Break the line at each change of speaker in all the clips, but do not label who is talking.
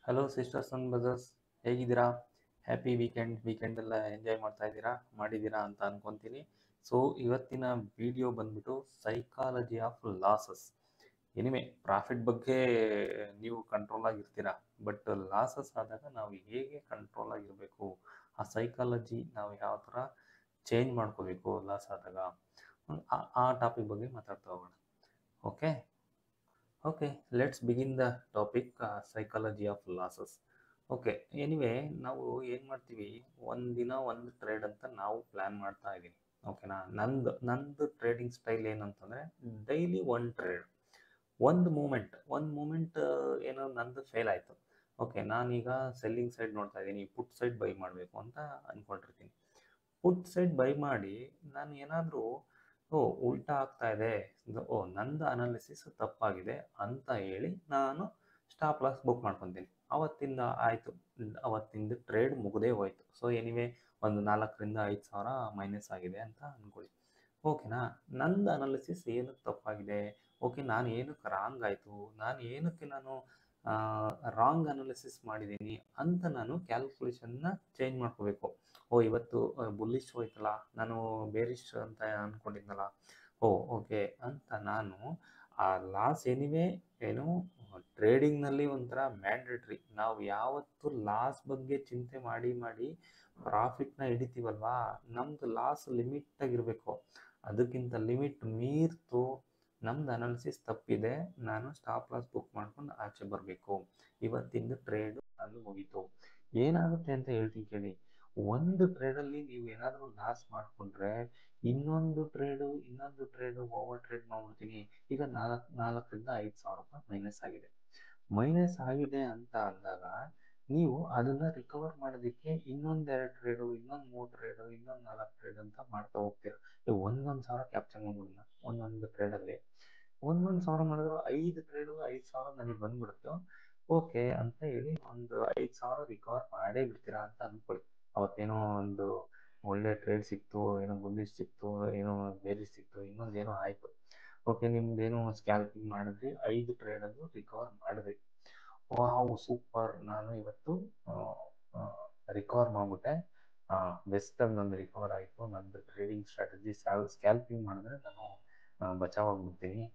Hello sisters and brothers, ಹೇಗಿದ್ದೀರಾ? Happy weekend ಎಲ್ಲ enjoy ಮಾಡ್ತಾ ಇದ್ದೀರಾ, ಮಾಡಿದ್ದೀರಾ ಅಂತ ಅನ್ಕೊಂತೀನಿ. ಸೊ ಇವತ್ತಿನ ವಿಡಿಯೋ ಬಂದ್ಬಿಟ್ಟು psychology of losses. Anyway profit ಬಗ್ಗೆ ನೀವು ಕಂಟ್ರೋಲ್ ಆಗಿರ್ತೀರಾ, ಬಟ್ ಲಾಸಸ್ ಆದಾಗ ನಾವು ಹೇಗೆ ಕಂಟ್ರೋಲ್ ಆಗಿರಬೇಕು, ಆ ಸೈಕಾಲಜಿ ನಾವು ಯಾವ ಥರ ಚೇಂಜ್ ಮಾಡ್ಕೋಬೇಕು ಲಾಸ್ ಆದಾಗ, ಆ ಟಾಪಿಕ್ ಬಗ್ಗೆ ಮಾತಾಡ್ತಾ ಹೋಗೋಣ. Okay okay let's begin the topic, psychology of losses. Okay, anyway ನಾವು ಏನು ಮಾಡ್ತೀವಿ, ಒಂದಿನ ಒಂದು ಟ್ರೇಡ್ ಅಂತ ನಾವು ಪ್ಲ್ಯಾನ್ ಮಾಡ್ತಾ ಇದ್ದೀವಿ. ಓಕೆನಾ, ನಂದು ಟ್ರೇಡಿಂಗ್ ಸ್ಟೈಲ್ ಏನಂತಂದರೆ, ಡೈಲಿ ಒನ್ ಟ್ರೇಡ್, ಒಂದು ಮೂಮೆಂಟ್ ಏನೋ ನಂದು ಫೇಲ್ ಆಯಿತು. ಓಕೆ, ನಾನೀಗ ಸೆಲ್ಲಿಂಗ್ ಸೈಡ್ ನೋಡ್ತಾ ಇದ್ದೀನಿ, ಪುಟ್ ಸೈಡ್ ಬೈ ಮಾಡಬೇಕು ಅಂತ ಅಂದ್ಕೊಂಡಿರ್ತೀನಿ. ಪುಟ್ ಸೈಡ್ ಬೈ ಮಾಡಿ ನಾನು ಏನಾದರೂ ಉಲ್ಟಾ ಆಗ್ತಾ ಇದೆ, ನಂದು ಅನಾಲಿಸಿಸ್ ತಪ್ಪಾಗಿದೆ ಅಂತ ಹೇಳಿ ನಾನು ಸ್ಟಾಪ್ ಲಾಸ್ ಬುಕ್ ಮಾಡ್ಕೊತೀನಿ. ಅವತ್ತಿಂದ ಆಯಿತು, ಅವತ್ತಿಂದ ಟ್ರೇಡ್ ಮುಗದೇ ಹೋಯ್ತು. ಸೊ ಎನಿವೆ ಒಂದು 4,000-5,000 ಮೈನಸ್ ಆಗಿದೆ ಅಂತ ಅಂದ್ಕೊಳ್ಳಿ. ಓಕೆನಾ, ನಂದು ಅನಾಲಿಸಿಸ್ ಏನಕ್ಕೆ ತಪ್ಪಾಗಿದೆ, ಓಕೆ ನಾನು ಏನಕ್ಕೆ ರಾಂಗ್ ಆಯಿತು, ನಾನು ರಾಂಗ್ ಅನಾಲಿಸಿಸ್ ಮಾಡಿದ್ದೀನಿ ಅಂತ ನಾನು ಕ್ಯಾಲ್ಕುಲೇಷನ್ನ ಚೇಂಜ್ ಮಾಡ್ಕೋಬೇಕು. ಇವತ್ತು ಬುಲ್ಲಿಶ್ ಹೋಯ್ತಲ್ಲ, ನಾನು ಬೇರಿಶ್ ಅಂತ ಅಂದ್ಕೊಂಡಿದ್ನಲ್ಲ, ಓಕೆ ಅಂತ ನಾನು ಆ ಲಾಸ್ ಏನು ಟ್ರೇಡಿಂಗ್ನಲ್ಲಿ ಒಂಥರ ಮ್ಯಾಂಡೇಟ್ರಿ. ನಾವು ಯಾವತ್ತು ಲಾಸ್ ಬಗ್ಗೆ ಚಿಂತೆ ಮಾಡಿ ಮಾಡಿ ಪ್ರಾಫಿಟ್ನ ಹಿಡಿತೀವಲ್ವಾ, ನಮ್ಮದು ಲಾಸ್ ಲಿಮಿಟಾಗಿರಬೇಕು. ಅದಕ್ಕಿಂತ ಲಿಮಿಟ್ ಮೀರ್ತು ನಮ್ದು ಅನಾಲಿಸಿಸ್ ತಪ್ಪಿದೆ, ನಾನು ಸ್ಟಾಪ್ ಲಾಸ್ ಬುಕ್ ಮಾಡ್ಕೊಂಡು ಆಚೆ ಬರಬೇಕು. ಇವತ್ತಿಂದ ಟ್ರೇಡು ಅಲ್ಲಿ ಮುಗೀತು. ಏನಾಗುತ್ತೆ ಅಂತ ಹೇಳ್ತೀನಿ ಕೇಳಿ. ಒಂದು ಟ್ರೇಡಲ್ಲಿ ನೀವು ಏನಾದರೂ ಲಾಸ್ ಮಾಡಿಕೊಂಡ್ರೆ ಇನ್ನೊಂದು ಟ್ರೇಡು ಓವರ್ ಟ್ರೇಡ್ ಮಾಡ್ಬಿಡ್ತೀನಿ. ಈಗ 4,000-5,000 ರೂಪಾಯಿ ಮೈನಸ್ ಆಗಿದೆ ಅಂತ ಅಂದಾಗ ನೀವು ಅದನ್ನು ರಿಕವರ್ ಮಾಡೋದಕ್ಕೆ ಇನ್ನೊಂದೆರಡು ಟ್ರೇಡು, ಇನ್ನೊಂದು 3 ಟ್ರೇಡು, ಇನ್ನೊಂದು 4 ಟ್ರೇಡ್ ಅಂತ ಮಾಡ್ತಾ ಹೋಗ್ತೀರ. ಒಂದೊಂದು ಸಾವಿರ ಕ್ಯಾಪ್ಚರ್ ಮಾಡ್ಬಿಡೋಣ. ಒಂದೊಂದು ಟ್ರೇಡಲ್ಲಿ 1,000 ಮಾಡಿದ್ರು 5 ಟ್ರೇಡು 5,000 ನನಗೆ ಬಂದ್ಬಿಡುತ್ತೆ. ಓಕೆ ಅಂತ ಹೇಳಿ ಒಂದು 5,000 ರಿಕವರ್ ಮಾಡೇ ಬಿಡ್ತೀರಾ ಅಂತ ಅಂದ್ಕೊಳ್ಳಿ. ಅವತ್ತೇನೋ ಒಂದು ಒಳ್ಳೆ ಟ್ರೇಡ್ ಸಿಕ್ತು, ಏನೋ ಬುಲ್ಲಿಶ್ ಸಿಕ್ತು, ಏನೋ ಬೇರಿಶ್ ಸಿಕ್ತು, ಇನ್ನೊಂದೇನೋ ಆಯಿತು. ಓಕೆ, ನಿಮ್ದೇನೋ ಸ್ಕ್ಯಾಲ್ಪಿಂಗ್ ಮಾಡಿದ್ರಿ, 5 ಟ್ರೇಡಲ್ಲೂ ರಿಕವರ್ ಮಾಡಿದ್ರಿ. ವಾವ್ ಸೂಪರ್, ನಾನು ಇವತ್ತು ರಿಕವರ್ ಮಾಡಿಬಿಟ್ಟೆ, ಬೆಸ್ಟಾಗಿ ನಂದು ರಿಕವರ್ ಆಯಿತು, ನಂದು ಟ್ರೇಡಿಂಗ್ ಸ್ಟ್ರಾಟಜಿ ಸ್ಕ್ಯಾಲ್ಪಿಂಗ್ ಮಾಡಿದ್ರೆ ನಾನು ಬಚಾವಾಗ್ಬಿಡ್ತೀನಿ.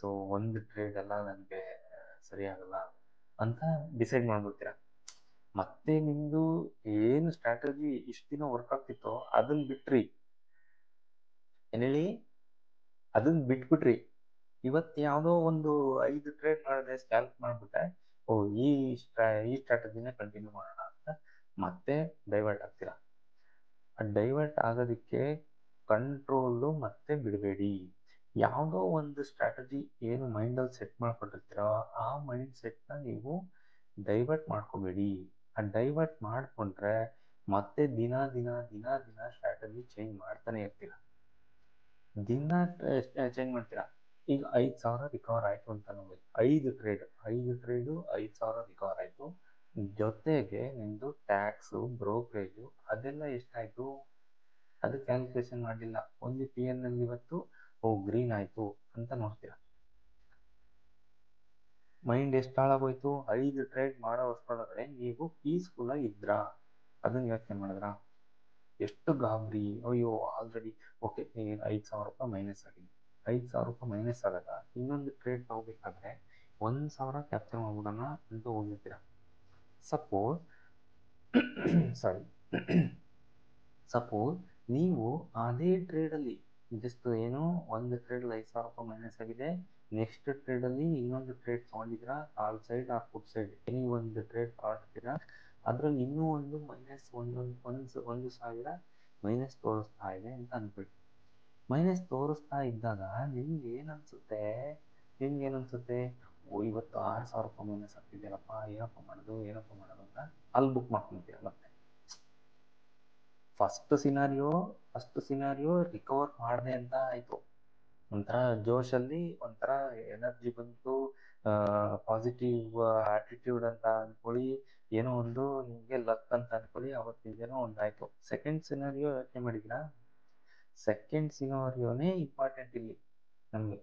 ಸೊ ಒಂದು ಟ್ರೇಡ್ ಎಲ್ಲ ನನಗೆ ಸರಿಯಾಗಲ್ಲ ಅಂತ ಡಿಸೈಡ್ ಮಾಡ್ಬಿಡ್ತೀರ. ಮತ್ತೆ ನಿಮ್ಮದು ಏನು ಸ್ಟ್ರಾಟಜಿ ಇಷ್ಟು ದಿನ ವರ್ಕ್ ಆಗ್ತಿತ್ತೋ ಅದನ್ನ ಬಿಟ್ರಿ, ಏನೇಳಿ ಅದನ್ನ ಬಿಟ್ಬಿಟ್ರಿ. ಇವತ್ತು ಯಾವುದೋ ಒಂದು 5 ಟ್ರೇಡ್ ಮಾಡಿದೆ, ಸ್ಕ್ಯಾಲ್ಪ್ ಮಾಡಿಬಿಟ್ಟೆ, ಈ ಸ್ಟ್ರಾಟಜಿನೇ ಕಂಟಿನ್ಯೂ ಮಾಡೋಣ ಅಂತ ಮತ್ತೆ ಡೈವರ್ಟ್ ಆಗ್ತೀರಾ. ಡೈವರ್ಟ್ ಆಗೋದಕ್ಕೆ ಕಂಟ್ರೋಲು ಮತ್ತೆ ಬಿಡಬೇಡಿ. ಯಾವುದೋ ಒಂದು ಸ್ಟ್ರಾಟಜಿ ಏನು ಮೈಂಡಲ್ಲಿ ಸೆಟ್ ಮಾಡ್ಕೊಂಡಿರ್ತೀರೋ ಆ ಮೈಂಡ್ ಸೆಟ್ನ ನೀವು ಡೈವರ್ಟ್ ಮಾಡ್ಕೋಬೇಡಿ. ಆ ಡೈವರ್ಟ್ ಮಾಡಿಕೊಂಡ್ರೆ ಮತ್ತೆ ದಿನ ಸ್ಟ್ರಾಟಜಿ ಚೇಂಜ್ ಮಾಡ್ತಾನೆ ಇರ್ತೀರ. ದಿನ ಚೇಂಜ್ ಮಾಡ್ತೀರಾ. ಈಗ 5,000 ರಿಕವರ್ ಆಯಿತು ಅಂತ ನೋಡಿ, 5 ಟ್ರೇಡು 5,000 ರಿಕವರ್ ಆಯಿತು. ಜೊತೆಗೆ ನಿಮ್ಮದು ಟ್ಯಾಕ್ಸು, ಬ್ರೋಕರೇಜು ಅದೆಲ್ಲ ಎಷ್ಟಾಯಿತು ಅದು ಕ್ಯಾಲ್ಕುಲೇಷನ್ ಮಾಡಲಿಲ್ಲ. ಒಂದು PNL ಇವತ್ತು ಗ್ರೀನ್ ಆಯಿತು ಅಂತ ನೋಡ್ತೀರಾ. ಮೈಂಡ್ ಎಷ್ಟು ಹಾಳಾಗೋಯ್ತು, 5 ಟ್ರೇಡ್ ಮಾಡೋ ಅಷ್ಟರೊಳಗಡೆ ನೀವು ಪೀಸ್ಫುಲ್ಲಾಗಿ ಇದ್ರಾ, ಅದನ್ನು ಯೋಚನೆ ಮಾಡಿದ್ರಾ? ಎಷ್ಟು ಗಾಬರಿ, ಅಯ್ಯೋ ಆಲ್ರೆಡಿ ಓಕೆ 5,000 ರೂಪಾಯಿ ಮೈನಸ್ ಆಗಿದೆ. 5,000 ರೂಪಾಯಿ ಮೈನಸ್ ಆದಾಗ ಇನ್ನೊಂದು ಟ್ರೇಡ್ ತಗೋಬೇಕಾದ್ರೆ 1,000 ಕ್ಯಾಪ್ಚರ್ ಮಾಡ್ಬಿಡೋಣ ಅಂತ ಹೋಗಿರ್ತೀರ. ಸಪೋಸ್ ನೀವು ಅದೇ ಟ್ರೇಡಲ್ಲಿ ಜಸ್ಟ್ ಏನೋ ಒಂದು ಟ್ರೇಡಲ್ಲಿ 5,000 ರೂಪಾಯಿ ಮೈನಸ್ ಆಗಿದೆ, ನೆಕ್ಸ್ಟ್ ಟ್ರೇಡಲ್ಲಿ ಇನ್ನೊಂದು ಟ್ರೇಡ್ ತೊಗೊಂಡಿದ್ದೀರಾ, ಕಾಲ್ ಸೈಡ್ ಆ ಫುಟ್ ಸೈಡ್ ನೀವು ಒಂದು ಟ್ರೇಡ್ ತೊಗೊಂಡಿದ್ದೀರಾ, ಅದರಲ್ಲಿ ಇನ್ನೂ ಒಂದು ಮೈನಸ್ 1,000 ಮೈನಸ್ ತೋರಿಸ್ತಾ ಇದೆ ಅಂತ ಅಂದ್ಬಿಟ್ಟು ಮೈನಸ್ ತೋರಿಸ್ತಾ ಇದ್ದಾಗ ನಿಮ್ಗೆ ಏನನ್ಸುತ್ತೆ, ಇವತ್ತು 6,000 ರೂಪಾಯಿ ಮೈನಸ್ ಆಗ್ತಿದೆಯಲ್ಲಪ್ಪ, ಏನಪ್ಪ ಮಾಡೋದು ಅಂತ ಅಲ್ಲಿ ಬುಕ್ ಮಾಡ್ಕೊತೀರ. ಮತ್ತೆ ಫಸ್ಟ್ ಸಿನಾರಿಯೋ ರಿಕವರ್ ಮಾಡಿದೆ ಅಂತ ಆಯಿತು, ಒಂಥರ ಜೋಶಲ್ಲಿ ಒಂಥರ ಎನರ್ಜಿ ಬಂತು, ಪಾಸಿಟಿವ್ ಆಟಿಟ್ಯೂಡ್ ಅಂತ ಅಂದ್ಕೊಳ್ಳಿ, ಏನೋ ಒಂದು ನಿಮಗೆ ಲಕ್ ಅಂತ ಅಂದ್ಕೊಳ್ಳಿ, ಅವತ್ತಿಂದೇನೋ ಒಂದಾಯಿತು. ಸೆಕೆಂಡ್ ಸಿನಾರಿಯೋ ಯೋಚನೆ ಮಾಡಿದ್ದೀರಾ? ಸೆಕೆಂಡ್ ಸಿನಾರಿಯೋನೇ ಇಂಪಾರ್ಟೆಂಟ್ ಇಲ್ಲಿ ನಮಗೆ.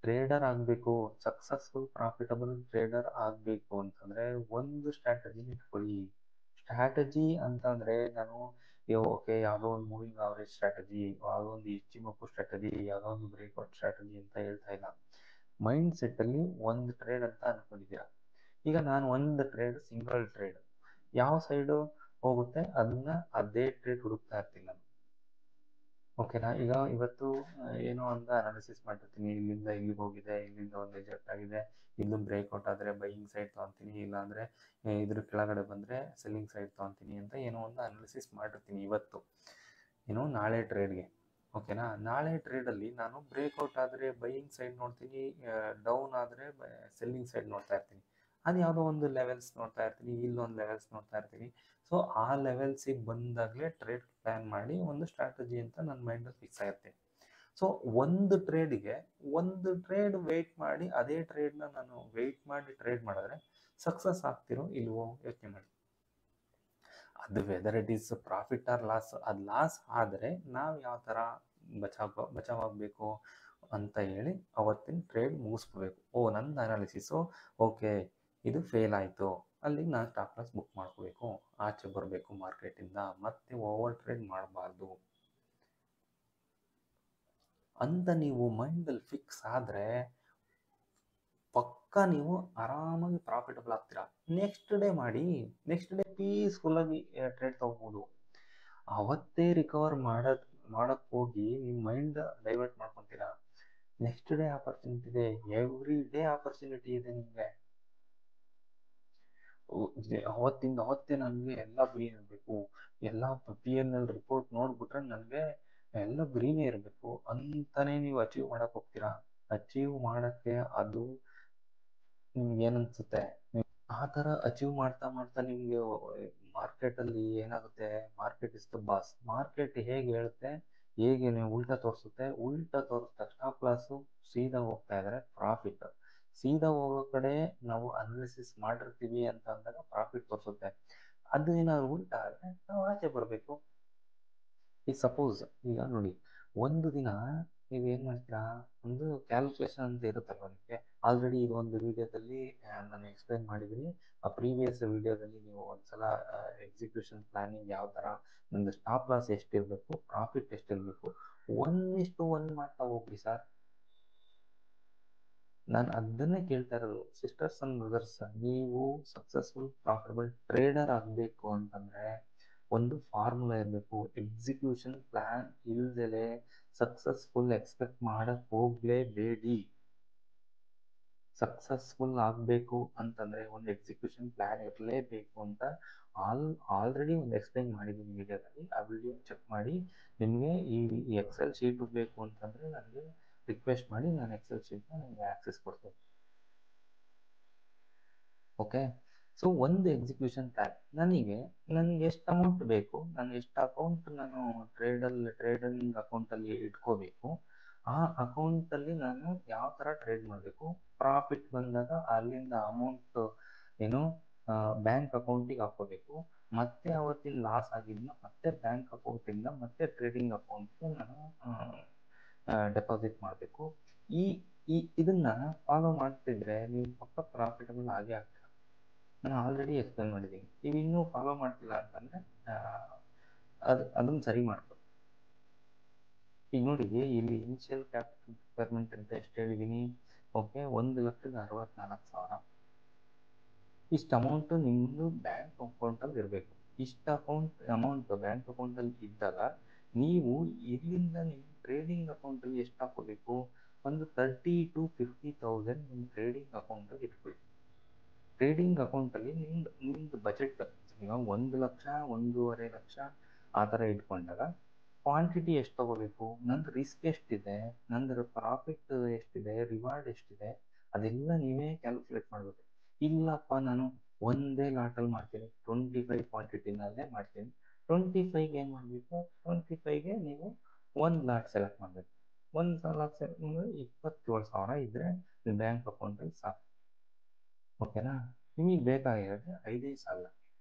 ಟ್ರೇಡರ್ ಆಗಬೇಕು, ಸಕ್ಸಸ್ಫುಲ್ ಪ್ರಾಫಿಟಬಲ್ ಟ್ರೇಡರ್ ಆಗಬೇಕು ಅಂತಂದರೆ ಒಂದು ಸ್ಟ್ರಾಟಜಿ ಇಟ್ಕೊಳ್ಳಿ. ಸ್ಟ್ರಾಟಜಿ ಅಂತಂದರೆ ನಾನು ಓಕೆ ಯಾವುದೋ ಒಂದು ಮೂವಿಂಗ್ ಆವರೇಜ್ ಸ್ಟ್ರಾಟಜಿ, ಯಾವುದೋ ಒಂದು ಇಚ್ಚಿಮೋಕು ಸ್ಟ್ರಾಟಜಿ, ಯಾವುದೋ ಒಂದು ಬ್ರೇಕ್ಔಟ್ ಸ್ಟ್ರಾಟಜಿ ಅಂತ ಹೇಳ್ತಾ ಇಲ್ಲ. ಮೈಂಡ್ ಸೆಟ್ಟಲ್ಲಿ ಒಂದು ಟ್ರೇಡ್ ಅಂತ ಅನ್ಕೊಂಡಿದ್ದೀರಾ. ಈಗ ನಾನು ಒಂದು ಟ್ರೇಡ್, ಸಿಂಗಲ್ ಟ್ರೇಡ್ ಯಾವ ಸೈಡು ಹೋಗುತ್ತೆ ಅದನ್ನ ಅದೇ ಟ್ರೇಡ್ ಹುಡುಕ್ತಾ ಇರ್ತೀನಿ ನಾನು. ಓಕೆನಾ? ಈಗ ಇವತ್ತು ಏನೋ ಒಂದು ಅನಾಲಿಸಿಸ್ ಮಾಡಿರ್ತೀನಿ, ಇಲ್ಲಿಂದ ಇಲ್ಲಿಗೆ ಹೋಗಿದೆ, ಇಲ್ಲಿಂದ ಒಂದು ರಿಜೆಕ್ಟ್ ಆಗಿದೆ, ಇಲ್ಲೂ ಬ್ರೇಕ್ಔಟ್ ಆದರೆ ಬೈಯಿಂಗ್ ಸೈಡ್ ತೊಗೊತೀನಿ, ಇಲ್ಲಾಂದರೆ ಇದ್ರ ಕೆಳಗಡೆ ಬಂದರೆ ಸೆಲ್ಲಿಂಗ್ ಸೈಡ್ ತೊಗೊತೀನಿ ಅಂತ ಏನೋ ಒಂದು ಅನಾಲಿಸಿಸ್ ಮಾಡಿರ್ತೀನಿ ಇವತ್ತು, ಏನೋ ನಾಳೆ ಟ್ರೇಡ್ಗೆ. ಓಕೆನಾ? ನಾಳೆ ಟ್ರೇಡಲ್ಲಿ ನಾನು ಬ್ರೇಕ್ಔಟ್ ಆದರೆ ಬೈಯಿಂಗ್ ಸೈಡ್ ನೋಡ್ತೀನಿ, ಡೌನ್ ಆದರೆ ಸೆಲ್ಲಿಂಗ್ ಸೈಡ್ ನೋಡ್ತಾ ಇರ್ತೀನಿ. ಅದು ಯಾವುದೋ ಒಂದು ಲೆವೆಲ್ಸ್ ನೋಡ್ತಾ ಇರ್ತೀನಿ, ಇಲ್ಲೊಂದು ಲೆವೆಲ್ಸ್ ನೋಡ್ತಾ ಇರ್ತೀನಿ. ಸೊ ಆ ಲೆವೆಲ್ಸಿಗೆ ಬಂದಾಗಲೇ ಟ್ರೇಡ್ ಪ್ಲ್ಯಾನ್ ಮಾಡಿ ಒಂದು ಸ್ಟ್ರಾಟಜಿ ಅಂತ ನನ್ನ ಮೈಂಡಲ್ಲಿ ಫಿಕ್ಸ್ ಆಗಿರ್ತೀನಿ. ಸೊ ಒಂದು ಟ್ರೇಡಿಗೆ ಒಂದು ಟ್ರೇಡ್ ವೆಯ್ಟ್ ಮಾಡಿ ಅದೇ ಟ್ರೇಡ್ನ ನಾನು ವೆಯ್ಟ್ ಮಾಡಿ ಟ್ರೇಡ್ ಮಾಡಿದ್ರೆ ಸಕ್ಸಸ್ ಆಗ್ತಿರೋ ಇಲ್ವೋ ಯೋಚನೆ ಮಾಡಿ. ಅದು whether it is profit or loss, ಅದು ಲಾಸ್ ಆದರೆ ನಾವು ಯಾವ ಥರ ಬಚಾವಾಗಬೇಕು ಅಂತ ಹೇಳಿ ಅವತ್ತಿನ ಟ್ರೇಡ್ ಮುಗಿಸ್ಕೋಬೇಕು. ನಂದು ಅನಾಲಿಸಿಸು ಓಕೆ ಇದು ಫೇಲ್ ಆಯಿತು, ಅಲ್ಲಿಗೆ ನಾನು ಸ್ಟಾಪ್ ಲಾಸ್ ಬುಕ್ ಮಾಡ್ಕೋಬೇಕು, ಆಚೆ ಬರಬೇಕು ಮಾರ್ಕೆಟಿಂದ, ಮತ್ತೆ ಓವರ್ ಟ್ರೇಡ್ ಮಾಡಬಾರ್ದು ಅಂತ ನೀವು ಮೈಂಡಲ್ಲಿ ಫಿಕ್ಸ್ ಆದರೆ ಪಕ್ಕ ನೀವು ಆರಾಮಾಗಿ ಪ್ರಾಫಿಟಬಲ್ ಆಗ್ತೀರಾ. ನೆಕ್ಸ್ಟ್ ಡೇ ಮಾಡಿ, ನೆಕ್ಸ್ಟ್ ಡೇ ಪೀಸ್ಫುಲ್ಲಾಗಿ ಟ್ರೇಡ್ ತೊಗೋಬೋದು. ಅವತ್ತೇ ರಿಕವರ್ ಮಾಡೋಕ್ಕೆ ಹೋಗಿ ನಿಮ್ಮ ಮೈಂಡ್ ಡೈವರ್ಟ್ ಮಾಡ್ಕೊತೀರಾ. ನೆಕ್ಸ್ಟ್ ಡೇ ಆಪರ್ಚುನಿಟಿ ಇದೆ, ಎವ್ರಿ ಡೇ ಆಪರ್ಚುನಿಟಿ ಇದೆ ನಿಮಗೆ. ಅವತ್ತೇ ನನಗೆ ಎಲ್ಲ ಗ್ರೀನ್ ಇರಬೇಕು, ಎಲ್ಲ PNL ರಿಪೋರ್ಟ್ ನೋಡ್ಬಿಟ್ರೆ ನನಗೆ ಎಲ್ಲ ಗ್ರೀನೇ ಇರಬೇಕು ಅಂತಲೇ ನೀವು ಅಚೀವ್ ಮಾಡೋಕ್ಕೆ ಹೋಗ್ತೀರಾ. ಅಚೀವ್ ಮಾಡೋಕ್ಕೆ ಅದು ನಿಮ್ಗೆ ಏನನ್ಸುತ್ತೆ, ಆ ಥರ ಅಚೀವ್ ಮಾಡ್ತಾ ಮಾಡ್ತಾ ನಿಮಗೆ ಮಾರ್ಕೆಟಲ್ಲಿ ಏನಾಗುತ್ತೆ, market is the boss. Market ಹೇಗೆ ಹೇಳುತ್ತೆ, ಹೇಗೆ ನೀವು ಉಲ್ಟಾ ತೋರಿಸುತ್ತೆ, ಉಲ್ಟಾ ತೋರಿಸ್ತಾ ಸ್ಟಾಪ್ ಲಾಸು ಸೀದಾ ಹೋಗ್ತಾ ಇದ್ದಾರೆ ಪ್ರಾಫಿಟ್. ಸೀದಾ ಹೋಗೋ ಕಡೆ ನಾವು ಅನಾಲಿಸಿಸ್ ಮಾಡಿರ್ತೀವಿ ಅಂತ ಅಂದಾಗ ಪ್ರಾಫಿಟ್ ತೋರಿಸುತ್ತೆ. ಅದು ಏನಾದ್ರು ಉಲ್ಟಾ ಆದರೆ ನಾವು ಆಚೆ ಬರಬೇಕು. ಈಗ ಸಪೋಸ್ ಈಗ ನೋಡಿ, ಒಂದು ದಿನ ನೀವು ಏನು ಮಾಡ್ತೀರಾ, ಒಂದು ಕ್ಯಾಲ್ಕುಲೇಷನ್ ಅಂತ ಇರುತ್ತಲ್ವ ನಿಮಗೆ. ಆಲ್ರೆಡಿ ಇದು ಒಂದು ವಿಡಿಯೋದಲ್ಲಿ ನಾನು ಎಕ್ಸ್ಪ್ಲೈನ್ ಮಾಡಿದ್ದೀನಿ. ಆ ಪ್ರೀವಿಯಸ್ ವಿಡಿಯೋದಲ್ಲಿ ನೀವು ಒಂದ್ಸಲ ಎಕ್ಸಿಕ್ಯೂಷನ್ ಪ್ಲಾನಿಂಗ್ ಯಾವ ಥರ, ನಮ್ಮದು ಸ್ಟಾಪ್ ಲಾಸ್ ಎಷ್ಟಿರಬೇಕು, ಪ್ರಾಫಿಟ್ ಎಷ್ಟಿರಬೇಕು, 1:1 ಮಾಡ್ತಾ ಹೋಗ್ರಿ ಸರ್. ನಾನು ಅದನ್ನೇ ಕೇಳ್ತಾ ಇರೋದು. ಸಿಸ್ಟರ್ಸ್ ಅಂಡ್ ಬ್ರದರ್ಸ್, ನೀವು ಸಕ್ಸಸ್ಫುಲ್ ಪ್ರಾಫಿಟಬಲ್ ಟ್ರೇಡರ್ ಆಗಬೇಕು ಅಂತಂದರೆ ಒಂದು ಫಾರ್ಮುಲಾ ಇರಬೇಕು. ಎಕ್ಸಿಕ್ಯೂಷನ್ ಪ್ಲ್ಯಾನ್ ಇಲ್ದಲೆ ಸಕ್ಸಸ್ಫುಲ್ ಎಕ್ಸ್ಪೆಕ್ಟ್ ಮಾಡಕ್ಕೆ ಹೋಗಲೇಬೇಡಿ. ಸಕ್ಸಸ್ಫುಲ್ ಆಗಬೇಕು ಅಂತಂದರೆ ಒಂದು ಎಕ್ಸಿಕ್ಯೂಷನ್ ಪ್ಲ್ಯಾನ್ ಇರಲೇಬೇಕು ಅಂತ ಆಲ್ರೆಡಿ ಒಂದು ಎಕ್ಸ್ಪ್ಲೈನ್ ಮಾಡಿದ್ದೀನಿ ವಿಡಿಯೋದಲ್ಲಿ. ಆ ವಿಡಿಯೋ ಚೆಕ್ ಮಾಡಿ. ನಿಮಗೆ ಈ ಎಕ್ಸೆಲ್ ಶೀಟ್ ಬೇಕು ಅಂತಂದರೆ ನನಗೆ ರಿಕ್ವೆಸ್ಟ್ ಮಾಡಿ, ನಾನು ಎಕ್ಸೆಲ್ ಶೀಟ್ನ ನಿಮಗೆ ಆಕ್ಸೆಸ್ ಕೊಡ್ತೀನಿ. ಓಕೆ, ಸೊ ಒಂದು ಎಕ್ಸಿಕ್ಯೂಷನ್ ಪ್ಲ್ಯಾನ್, ನನಗೆ ಎಷ್ಟು ಅಮೌಂಟ್ ಬೇಕು, ನಾನು ಎಷ್ಟು ಅಕೌಂಟ್ ನಾನು ಟ್ರೇಡಿಂಗ್ ಅಕೌಂಟಲ್ಲಿ ಇಟ್ಕೋಬೇಕು, ಆ ಅಕೌಂಟಲ್ಲಿ ನಾನು ಯಾವ ಥರ ಟ್ರೇಡ್ ಮಾಡಬೇಕು, ಪ್ರಾಫಿಟ್ ಬಂದಾಗ ಅಲ್ಲಿಂದ ಅಮೌಂಟ್ ಏನು ಬ್ಯಾಂಕ್ ಅಕೌಂಟಿಗೆ ಹಾಕೋಬೇಕು, ಮತ್ತೆ ಅವತ್ತಿನ ಲಾಸ್ ಆಗಿದ್ದನ್ನ ಮತ್ತೆ ಬ್ಯಾಂಕ್ ಅಕೌಂಟಿಂದ ಮತ್ತೆ ಟ್ರೇಡಿಂಗ್ ಅಕೌಂಟ್ಗೆ ನಾನು ಡೆಪಾಸಿಟ್ ಮಾಡಬೇಕು. ಇದನ್ನು ಫಾಲೋ ಮಾಡ್ತಿದ್ರೆ ನೀವು ಪಕ್ಕ ಪ್ರಾಫಿಟಬಲ್ ಆಗೇ ಆಗ್ತೀರ. ನಾನು ಆಲ್ರೆಡಿ ಎಕ್ಸ್ಪ್ಲೈನ್ ಮಾಡಿದ್ದೀನಿ. ನೀವು ಇನ್ನೂ ಫಾಲೋ ಮಾಡ್ತಿಲ್ಲ ಅಂತಂದರೆ ಅದನ್ನು ಸರಿ ಮಾಡ್ಕೊ. ಈಗ ನೋಡಿ, ಇಲ್ಲಿ ಇನಿಷಿಯಲ್ ಕ್ಯಾಪಿಟಲ್ ರಿಕ್ವೈರ್ಮೆಂಟ್ ಅಂತ ಎಷ್ಟು ಹೇಳಿದ್ದೀನಿ, ಓಕೆ, 1,64,000. ಇಷ್ಟು ಅಮೌಂಟು ನಿಮ್ಮದು ಬ್ಯಾಂಕ್ ಅಕೌಂಟಲ್ಲಿ ಇರಬೇಕು. ಇಷ್ಟು ಅಮೌಂಟ್ ಬ್ಯಾಂಕ್ ಅಕೌಂಟಲ್ಲಿ ಇದ್ದಾಗ ನೀವು ಇಲ್ಲಿಂದ ನಿಮ್ಮ ಟ್ರೇಡಿಂಗ್ ಅಕೌಂಟಲ್ಲಿ ಎಷ್ಟು ಹಾಕೋಬೇಕು, ಒಂದು 30,000 to 50,000 ನಿಮ್ಮ ಟ್ರೇಡಿಂಗ್ ಅಕೌಂಟಲ್ಲಿ ಇಟ್ಕೊಳ್ಳಿ. ಟ್ರೇಡಿಂಗ್ ಅಕೌಂಟಲ್ಲಿ ನಿಮ್ದು ಬಜೆಟ್ ಈಗ 1 ಲಕ್ಷ, 1.5 ಲಕ್ಷ ಆ ಥರ ಇಟ್ಕೊಂಡಾಗ ಕ್ವಾಂಟಿಟಿ ಎಷ್ಟು ತೊಗೋಬೇಕು, ನಂದು ರಿಸ್ಕ್ ಎಷ್ಟಿದೆ, ನಂದು ಪ್ರಾಫಿಟ್ ಎಷ್ಟಿದೆ, ರಿವಾರ್ಡ್ ಎಷ್ಟಿದೆ, ಅದೆಲ್ಲ ನೀವೇ ಕ್ಯಾಲ್ಕುಲೇಟ್ ಮಾಡಬೇಕು. ಇಲ್ಲಪ್ಪ ನಾನು ಒಂದೇ ಲಾಟಲ್ಲಿ ಮಾಡ್ತೀನಿ, 25 ಕ್ವಾಂಟಿಟಿನಲ್ಲೇ ಮಾಡ್ತೀನಿ. 25ಗೆ ಏನು ಮಾಡಬೇಕು, 25ಗೆ ನೀವು 1 ಲಾಟ್ ಸೆಲೆಕ್ಟ್ ಮಾಡಬೇಕು. 1 ಲಾಟ್ ಸೆಲೆಕ್ಟ್ ಮಾಡಿದ್ರೆ 27,000 ಇದ್ದರೆ ನಿಮ್ಮ ಬ್ಯಾಂಕ್ ಅಕೌಂಟಲ್ಲಿ ಸಾಕು. ಓಕೆನಾ? ನಿಮಗೆ ಬೇಕಾಗಿರೋದು 5,000,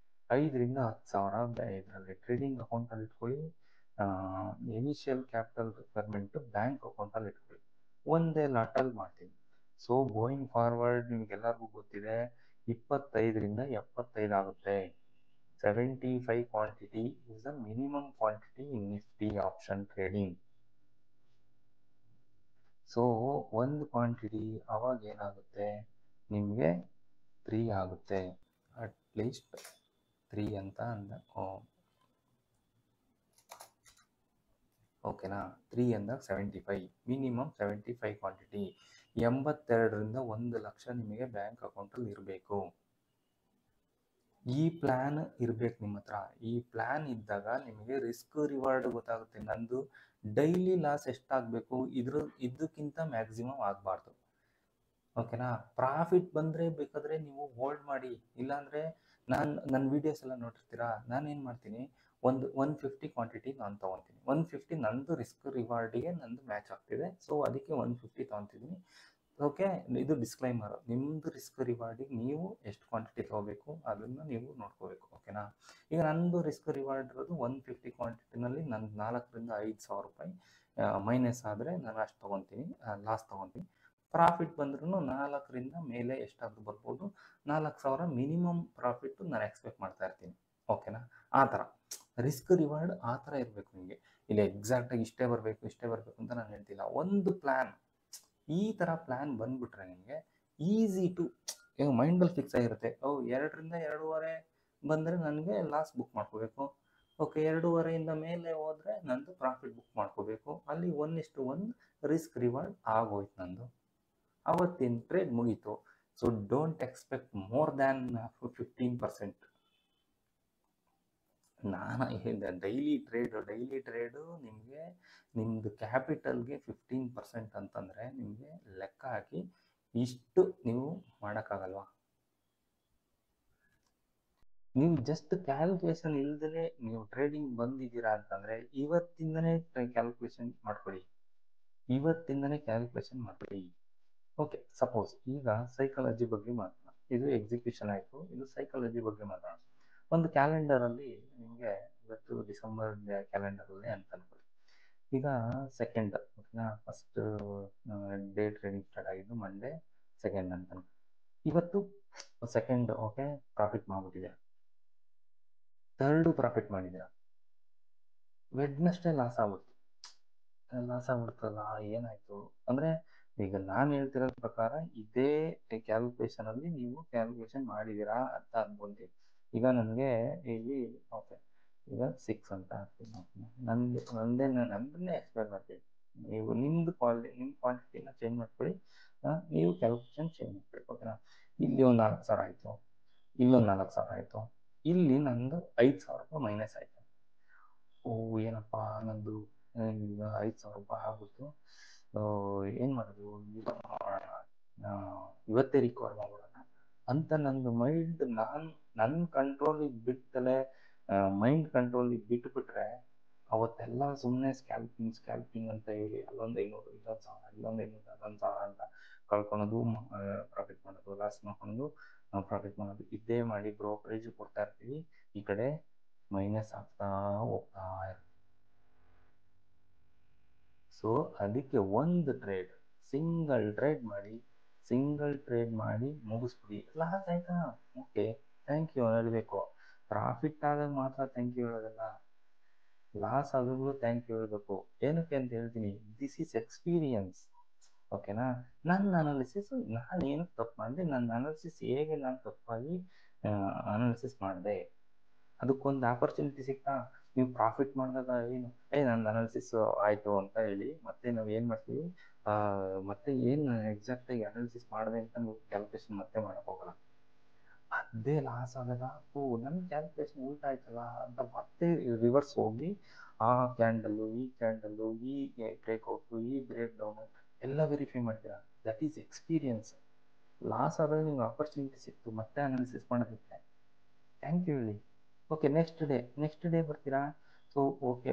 5,000 to 10,000 ಇದರಲ್ಲಿ ಟ್ರೇಡಿಂಗ್ ಅಕೌಂಟಲ್ಲಿ ಇಟ್ಕೊಳ್ಳಿ. ಇನಿಷಿಯಲ್ ಕ್ಯಾಪಿಟಲ್ ರಿಕ್ವೈರ್ಮೆಂಟು ಬ್ಯಾಂಕ್ ಅಕೌಂಟಲ್ಲಿ ಇಟ್ಕೊಳ್ಳಿ. ಒಂದೇ ಲಾಟಲ್ಲಿ ಮಾಡ್ತೀನಿ. ಸೊ ಗೋಯಿಂಗ್ ಫಾರ್ವರ್ಡ್ ನಿಮ್ಗೆಲ್ಲರಿಗೂ ಗೊತ್ತಿದೆ 25ರಿಂದ 75 ಆಗುತ್ತೆ. 75 quantity is the minimum quantity in Nifty option trading. So ಒಂದು ಕ್ವಾಂಟಿಟಿ ಅವಾಗ ಏನಾಗುತ್ತೆ ನಿಮಗೆ 3 ಆಗುತ್ತೆ, ಅಟ್ಲೀಸ್ಟ್ 3 ಅಂತ ಅಂದ. ಓಕೆನಾ, 3 ಅಂದಾಗ 75, ಮಿನಿಮಮ್ 75 ಕ್ವಾಂಟಿಟಿ. 82ರಿಂದ 1 ಲಕ್ಷ ನಿಮಗೆ ಬ್ಯಾಂಕ್ ಅಕೌಂಟಲ್ಲಿ ಇರಬೇಕು. ಈ ಪ್ಲ್ಯಾನ್ ಇರಬೇಕು ನಿಮ್ಮ ಹತ್ರ. ಈ ಪ್ಲ್ಯಾನ್ ಇದ್ದಾಗ ನಿಮಗೆ ರಿಸ್ಕ್ ರಿವಾರ್ಡ್ ಗೊತ್ತಾಗುತ್ತೆ. ನಂದು ಡೈಲಿ ಲಾಸ್ ಎಷ್ಟಾಗಬೇಕು, ಇದಕ್ಕಿಂತ ಮ್ಯಾಕ್ಸಿಮಮ್ ಆಗಬಾರ್ದು. ಓಕೆನಾ, ಪ್ರಾಫಿಟ್ ಬಂದರೆ ಬೇಕಾದರೆ ನೀವು ಹೋಲ್ಡ್ ಮಾಡಿ, ಇಲ್ಲಾಂದರೆ ನನ್ನ ವೀಡಿಯೋಸ್ ಎಲ್ಲ ನೋಡಿರ್ತೀರಾ, ನಾನೇನು ಮಾಡ್ತೀನಿ, 150 ಕ್ವಾಂಟಿಟಿ ನಾನು ತೊಗೊತೀನಿ. 150 ನಂದು ರಿಸ್ಕ್ ರಿವಾರ್ಡಿಗೆ ನಂದು ಮ್ಯಾಚ್ ಆಗ್ತಿದೆ, ಸೊ ಅದಕ್ಕೆ 150 ತೊಗೊತಿದ್ದೀನಿ. ಓಕೆ, ಇದು ಡಿಸ್ಕ್ಲೈಮರ್. ನಿಮ್ಮದು ರಿಸ್ಕ್ ರಿವಾರ್ಡಿಗೆ ನೀವು ಎಷ್ಟು ಕ್ವಾಂಟಿಟಿ ತೊಗೋಬೇಕು ಅದನ್ನು ನೀವು ನೋಡ್ಕೋಬೇಕು. ಓಕೆನಾ, ಈಗ ನಂದು ರಿಸ್ಕ್ ರಿವಾರ್ಡ್ ಇರೋದು 150 ಕ್ವಾಂಟಿಟಿನಲ್ಲಿ ನಂದು 4ರಿಂದ 5 ಸಾವಿರ ರೂಪಾಯಿ ಮೈನಸ್ ಆದರೆ ನಾನು ಅಷ್ಟು ತೊಗೊತೀನಿ, ಲಾಸ್ ತೊಗೊತೀನಿ. ಪ್ರಾಫಿಟ್ ಬಂದ್ರೂ 4ರಿಂದ ಮೇಲೆ ಎಷ್ಟಾದರೂ ಬರ್ಬೋದು, 4,000 ಮಿನಿಮಮ್ ಪ್ರಾಫಿಟ್ಟು ನಾನು ಎಕ್ಸ್ಪೆಕ್ಟ್ ಮಾಡ್ತಾ ಇರ್ತೀನಿ. ಓಕೆನಾ, ಆ ಥರ ರಿಸ್ಕ್ ರಿವಾರ್ಡ್ ಆ ಥರ ಇರಬೇಕು ನಿಮಗೆ. ಇಲ್ಲ ಎಕ್ಸಾಕ್ಟಾಗಿ ಇಷ್ಟೇ ಬರಬೇಕು ಅಂತ ನಾನು ಹೇಳ್ತಿಲ್ಲ. ಒಂದು ಪ್ಲ್ಯಾನ್, ಈ ಥರ ಪ್ಲ್ಯಾನ್ ಬಂದ್ಬಿಟ್ರೆ ನಿಮಗೆ ಈಸಿ ಟು ಮೈಂಡಲ್ಲಿ ಫಿಕ್ಸ್ ಆಗಿರುತ್ತೆ. 2ರಿಂದ 2.5 ಬಂದರೆ ನನಗೆ ಲಾಸ್ ಬುಕ್ ಮಾಡ್ಕೋಬೇಕು. ಓಕೆ, 2.5ಯಿಂದ ಮೇಲೆ ಹೋದರೆ ನಂದು ಪ್ರಾಫಿಟ್ ಬುಕ್ ಮಾಡ್ಕೋಬೇಕು. ಅಲ್ಲಿ 1:1 ರಿಸ್ಕ್ ರಿವಾರ್ಡ್ ಆಗೋಯ್ತು ನಂದು. ಅವತ್ತಿನ ಟ್ರೇಡ್ ಮುಗೀತು. So don't expect more than 15%. ನಾನು ಹೇಳಿದೆ ಡೈಲಿ ಟ್ರೇಡು ನಿಮಗೆ ನಿಮ್ಮದು ಕ್ಯಾಪಿಟಲ್ಗೆ 15% ಅಂತಂದರೆ ನಿಮಗೆ ಲೆಕ್ಕ ಹಾಕಿ ಇಷ್ಟು ನೀವು ಮಾಡೋಕ್ಕಾಗಲ್ವಾ? ನೀವು ಜಸ್ಟ್ ಕ್ಯಾಲ್ಕುಲೇಷನ್ ಇಲ್ದೇ ನೀವು ಟ್ರೇಡಿಂಗ್ ಬಂದಿದ್ದೀರಾ ಅಂತಂದರೆ ಇವತ್ತಿಂದನೇ ಕ್ಯಾಲ್ಕುಲೇಷನ್ ಮಾಡ್ಕೊಳ್ಳಿ. ಓಕೆ, ಸಪೋಸ್ ಈಗ ಸೈಕಾಲಜಿ ಬಗ್ಗೆ ಮಾತಾಡೋಣ. ಇದು ಎಕ್ಸಿಕ್ಯೂಷನ್ ಆಯಿತು, ಇದು ಸೈಕಾಲಜಿ ಬಗ್ಗೆ ಮಾತಾಡೋಣ. ಒಂದು ಕ್ಯಾಲೆಂಡರಲ್ಲಿ ನಿಮಗೆ ಇವತ್ತು ಡಿಸೆಂಬರ್ ಕ್ಯಾಲೆಂಡರಲ್ಲಿ ಅಂತ ಅನ್ಕೊಳ್ಳಿ. ಈಗ ಸೆಕೆಂಡ್, ಓಕೆನಾ, ಫಸ್ಟ್ ಡೇ ಟ್ರೇಡಿಂಗ್ ಸ್ಟಾರ್ಟ್ ಆಗಿದ್ದು ಮಂಡೇ 2nd ಅಂತ ಅನ್ಕೊಳ್ಳಿ. ಇವತ್ತು ಸೆಕೆಂಡ್, ಓಕೆ, ಪ್ರಾಫಿಟ್ ಮಾಡಿಬಿಟ್ಟಿದೆ. 3rd ಪ್ರಾಫಿಟ್ ಮಾಡಿದ್ದೀರಾ, ವೆಡ್ನೆಸ್ಡೇ ಲಾಸ್ ಆಗ್ಬಿಡ್ತಲ್ಲ, ಏನಾಯಿತು ಅಂದರೆ ಈಗ ನಾನು ಹೇಳ್ತಿರೋ ಪ್ರಕಾರ ಇದೇ ಕ್ಯಾಲ್ಕುಲೇಷನಲ್ಲಿ ನೀವು ಕ್ಯಾಲ್ಕುಲೇಷನ್ ಮಾಡಿದ್ದೀರಾ ಅಂತ ಅನ್ಕೊಂತೀನಿ. ಈಗ ನನಗೆ ಇಲ್ಲಿ ಓಕೆ, ಈಗ 6 ಅಂತ ಹಾಕ್ತೀನಿ. ನನ್ನದನ್ನೇ ಎಕ್ಸ್ಪ್ಲೇನ್ ಮಾಡ್ತೀನಿ. ನೀವು ನಿಮ್ಮ ಕ್ವಾಂಟಿಟಿನ ಚೇಂಜ್ ಮಾಡ್ಕೊಳ್ಳಿ, ನೀವು ಕ್ಯಾಲ್ಕುಲೇಷನ್ ಚೇಂಜ್ ಮಾಡ್ಕೊಳ್ಳಿ. ಓಕೆನಾ, ಇಲ್ಲಿ ಒಂದು 4,000 ಆಯಿತು, ಇಲ್ಲೊಂದು 4,000 ಆಯಿತು, ಇಲ್ಲಿ ನಂದು 5,000 ರೂಪಾಯಿ ಮೈನಸ್ ಆಯಿತು. ಏನಪ್ಪ ನಂದು 5,000 ರೂಪಾಯಿ ಆಗ್ಬಿಟ್ಟು ಏನು ಮಾಡೋದು, ಇವತ್ತೇ ರಿಕವರ್ ಮಾಡೋಣ ಅಂತ ನಂದು ಮೈಂಡ್, ನನ್ನ ಕಂಟ್ರೋಲಿಗೆ ಬಿಟ್ಟಲೆ ಮೈಂಡ್ ಕಂಟ್ರೋಲಿಗೆ ಬಿಟ್ಬಿಟ್ರೆ ಅವತ್ತೆಲ್ಲ ಸುಮ್ಮನೆ ಸ್ಕ್ಯಾಲ್ಪಿಂಗ್ ಅಂತ ಹೇಳಿ ಅಲ್ಲೊಂದು 500, ಇಲ್ಲೊಂದು 1,000, ಇಲ್ಲೊಂದು 500, ಅದೊಂದು 1,000 ಅಂತ ಕಳ್ಕೊಳೋದು, ಪ್ರಾಫಿಟ್ ಮಾಡೋದು, ಲಾಸ್ ಮಾಡ್ಕೊಂಡು ಪ್ರಾಫಿಟ್ ಮಾಡೋದು, ಇದೇ ಮಾಡಿ ಬ್ರೋಕರೇಜ್ ಕೊಡ್ತಾ ಇರ್ತೀವಿ. ಈ ಕಡೆ ಮೈನಸ್ ಆಗ್ತಾ ಹೋಗ್ತಾ ಇರ್ತೀವಿ. ಸೊ ಅದಕ್ಕೆ ಒಂದು ಸಿಂಗಲ್ ಟ್ರೇಡ್ ಮಾಡಿ ಮುಗಿಸ್ಬಿಡಿ. ಲಾಸ್ ಆಯ್ತಾ, ಓಕೆ, ಥ್ಯಾಂಕ್ ಯು ಹೇಳಬೇಕು. ಪ್ರಾಫಿಟ್ ಆದಾಗ ಮಾತ್ರ ಥ್ಯಾಂಕ್ ಯು ಹೇಳೋದಲ್ಲ, ಲಾಸ್ ಆದಾಗಲೂ ಥ್ಯಾಂಕ್ ಯು ಹೇಳಬೇಕು. ಏನಕ್ಕೆ ಅಂತ ಹೇಳ್ತೀನಿ, ದಿಸ್ ಈಸ್ ಎಕ್ಸ್ಪೀರಿಯನ್ಸ್. ಓಕೆನಾ, ನನ್ನ ಅನಾಲಿಸಿಸ್ ನಾನು ಏನಕ್ಕೆ ತಪ್ಪು ಮಾಡಿದೆ, ನನ್ನ ಅನಾಲಿಸಿಸ್ ಹೇಗೆ ನಾನು ತಪ್ಪಾಗಿ ಅನಾಲಿಸಿಸ್ ಮಾಡಿದೆ, ಅದಕ್ಕೊಂದು ಆಪರ್ಚುನಿಟಿ ಸಿಗ್ತಾ. ನೀವು ಪ್ರಾಫಿಟ್ ಮಾಡಿದಾಗ ಏನು ನಂದು ಅನಾಲಿಸಿಸ್ ಆಯಿತು ಅಂತ ಹೇಳಿ ಮತ್ತೆ ನಾವು ಏನು ಮಾಡ್ತೀವಿ, ಮತ್ತೆ ಏನು ಎಕ್ಸಾಕ್ಟಾಗಿ ಅನಾಲಿಸಿಸ್ ಮಾಡಿದೆ ಅಂತ ನೀವು ಕ್ಯಾಲ್ಕುಲೇಷನ್ ಮತ್ತೆ ಮಾಡೋಕ್ಕೆ ಹೋಗಲ್ಲ. ಅದೇ ಲಾಸ್ ಆದಾಗ ನನ್ನ ಕ್ಯಾಲ್ಕುಲೇಷನ್ ಉಲ್ಟಾ ಆಯ್ತಲ್ಲ ಅಂತ ಮತ್ತೆ ರಿವರ್ಸ್ ಹೋಗಿ ಆ ಕ್ಯಾಂಡಲ್ಲು, ಈ ಬ್ರೇಕ್ಔಟು, ಈ ಬ್ರೇಕ್ ಡೌನು ಎಲ್ಲ ವೆರಿಫೈ ಮಾಡ್ತೀರಾ. That is experience. ಲಾಸ್ ಆದಾಗ ನಿಮ್ಗೆ ಆಪರ್ಚುನಿಟಿ ಸಿಕ್ತು ಮತ್ತೆ ಅನಾಲಿಸಿಸ್ ಮಾಡೋದಕ್ಕೆ, ಥ್ಯಾಂಕ್ ಯು ಹೇಳಿ. ಓಕೆ, ನೆಕ್ಸ್ಟ್ ಡೇ ಬರ್ತೀರಾ. ಸೊ ಓಕೆ,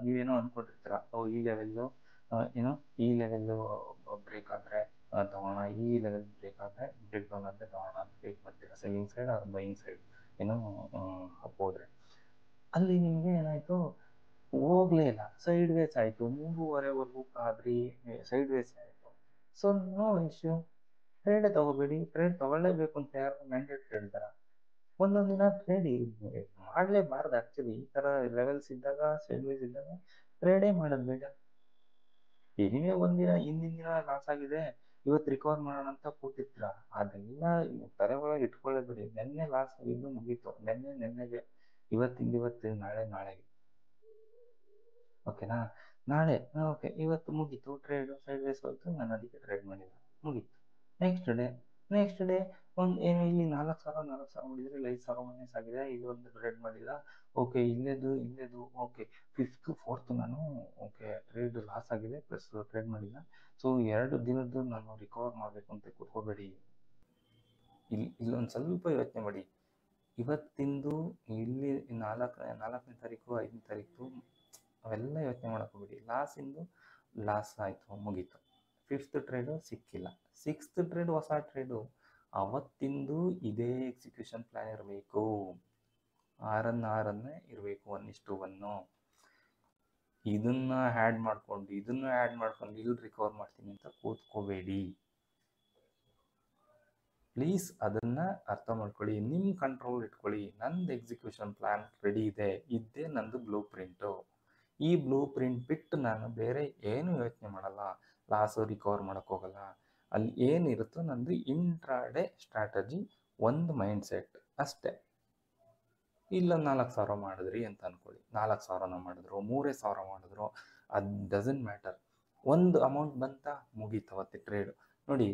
ನೀವೇನೋ ಅಂದ್ಕೊಂಡಿರ್ತೀರ, ಈ ಲೆವೆಲ್ಲು ಬ್ರೇಕ್ ಆದರೆ ತಗೋಣ, ಈ ಲೆವೆಲ್ ಬ್ರೇಕ್ ಡೌನ್ ಆದರೆ ತಗೋಣ ಅಂತ ವೇಟ್ ಮಾಡ್ತೀರಾ. Selling side R buying side ಹೋದರೆ ಅಲ್ಲಿ ನಿಮಗೆ ಏನಾಯಿತು, ಹೋಗಲೇ ಇಲ್ಲ, ಸೈಡ್ ವೇಸ್ ಆಯಿತು. 3:30ವರೆಗೂ ಕಾದ್ರಿ, ಸೈಡ್ ವೇಸ್ ಆಯಿತು. ಸೊ ನೋ ಇಶ್ಯೂ, ಟ್ರೇಡೇ ತಗೋಬೇಡಿ, ಟ್ರೇಡ್ ತಗೊಳ್ಳೇಬೇಕು ಅಂತ ಯಾರು ಮ್ಯಾಂಡೇಟ್ ಹೇಳ್ತಾರ? ಒಂದೊಂದು ದಿನ ಟ್ರೇಡ್ ಮಾಡಲೇಬಾರ್ದು. ಆ್ಯಕ್ಚುಲಿ ಈ ಥರ ಲೆವೆಲ್ಸ್ ಇದ್ದಾಗ, ಸೈಡ್ವೇಸ್ ಇದ್ದಾಗ ಟ್ರೇಡೇ ಮಾಡೋದು ಬೇಡ. ಏನಿವೆ ಒಂದಿನ ಹಿಂದಿನ ದಿನ ಲಾಸ್ ಆಗಿದೆ, ಇವತ್ತು ರಿಕವರ್ ಮಾಡೋಣ ಅಂತ ಕೂತಿರ್ತೀರ. ಅದೆಲ್ಲ ತಲೆ ಒಳಗೆ ಇಟ್ಕೊಳ್ಳೇಬೇಡಿ. ನೆನ್ನೆ ಲಾಸ್ ಆಗಿದ್ದು ಮುಗೀತು, ನೆನ್ನೆಗೆ, ಇವತ್ತು ನಾಳೆಗೆ. ಓಕೆನಾ? ನಾಳೆ ಓಕೆ, ಇವತ್ತು ಮುಗೀತು ಟ್ರೇಡು, ಸೈಡ್ ವೇಸ್ ಹೋಯ್ತು, ನಾನು ಅದಕ್ಕೆ ಟ್ರೇಡ್ ಮಾಡಿಲ್ಲ, ಮುಗೀತು. ನೆಕ್ಸ್ಟ್ ಡೇ ಒಂದು ಏನು ಇಲ್ಲಿ 4,000 ಮಾಡಿದರೆ ಇಲ್ಲಿ 5,000 ಮೈನಸ್ ಆಗಿದೆ, ಇಲ್ಲಿ ಒಂದು ಟ್ರೇಡ್ ಮಾಡಿಲ್ಲ, ಓಕೆ ಇಲ್ಲೇದು ಓಕೆ 5th 4th ನಾನು ಓಕೆ ಟ್ರೇಡ್ ಲಾಸ್ ಆಗಿದೆ ಪ್ಲಸ್ ಟ್ರೇಡ್ ಮಾಡಿಲ್ಲ. ಸೊ 2 ದಿನದ್ದು ನಾನು ರಿಕವರ್ ಮಾಡಬೇಕು ಅಂತ ಕೂತ್ಕೋಬೇಡಿ. ಇಲ್ಲೊಂದು ಸ್ವಲ್ಪ ಯೋಚನೆ ಮಾಡಿ. ಇವತ್ತಿಂದು ಇಲ್ಲಿ 4ನೇ ತಾರೀಕು 5ನೇ ತಾರೀಕು ಅವೆಲ್ಲ ಯೋಚನೆ ಮಾಡೋಕ್ಕೋಗ್ಬೇಡಿ. ಲಾಸ್ ಆಯಿತು, ಮುಗೀತು. 5th ಟ್ರೇಡು ಸಿಕ್ಕಿಲ್ಲ, 6th ಟ್ರೇಡ್ ಹೊಸ ಟ್ರೇಡು. ಅವತ್ತಿಂದು ಇದೇ ಎಕ್ಸಿಕ್ಯೂಷನ್ ಪ್ಲ್ಯಾನ್ ಇರಬೇಕು. ಆರನ್ನೇ ಇರಬೇಕು, 1:1. ಇದನ್ನು ಆ್ಯಡ್ ಮಾಡ್ಕೊಂಡು ಇಲ್ಲಿ ರಿಕವರ್ ಮಾಡ್ತೀನಿ ಅಂತ ಕೂತ್ಕೋಬೇಡಿ. ಪ್ಲೀಸ್ ಅದನ್ನು ಅರ್ಥ ಮಾಡ್ಕೊಳ್ಳಿ, ನಿಮ್ಮ ಕಂಟ್ರೋಲ್ ಇಟ್ಕೊಳ್ಳಿ. ನಂದು ಎಕ್ಸಿಕ್ಯೂಷನ್ ಪ್ಲ್ಯಾನ್ ರೆಡಿ ಇದೆ, ಇದ್ದೇ ನಂದು ಬ್ಲೂ ಪ್ರಿಂಟು. ಈ ಬ್ಲೂ ಪ್ರಿಂಟ್ ಬಿಟ್ಟು ನಾನು ಬೇರೆ ಏನು ಯೋಚನೆ ಮಾಡಲ್ಲ, ಲಾಸು ರಿಕವರ್ ಮಾಡೋಕ್ಕೋಗಲ್ಲ. ಅಲ್ಲಿ ಏನಿರುತ್ತೋ ನಂದು ಇಂಟ್ರಾಡೇ ಸ್ಟ್ರಾಟಜಿ, ಒಂದು ಮೈಂಡ್ ಸೆಟ್ ಅಷ್ಟೇ. ಇಲ್ಲ 4,000 ಮಾಡಿದ್ರಿ ಅಂತ ಅಂದ್ಕೊಳ್ಳಿ, 4,000 ಮಾಡಿದ್ರು, 3,000 ಮಾಡಿದ್ರು, ಅದು ಡಸಂಟ್ ಮ್ಯಾಟರ್. ಒಂದು ಅಮೌಂಟ್ ಬಂತ, ಮುಗೀತು ಅವತ್ತೆ ಟ್ರೇಡು. ನೋಡಿ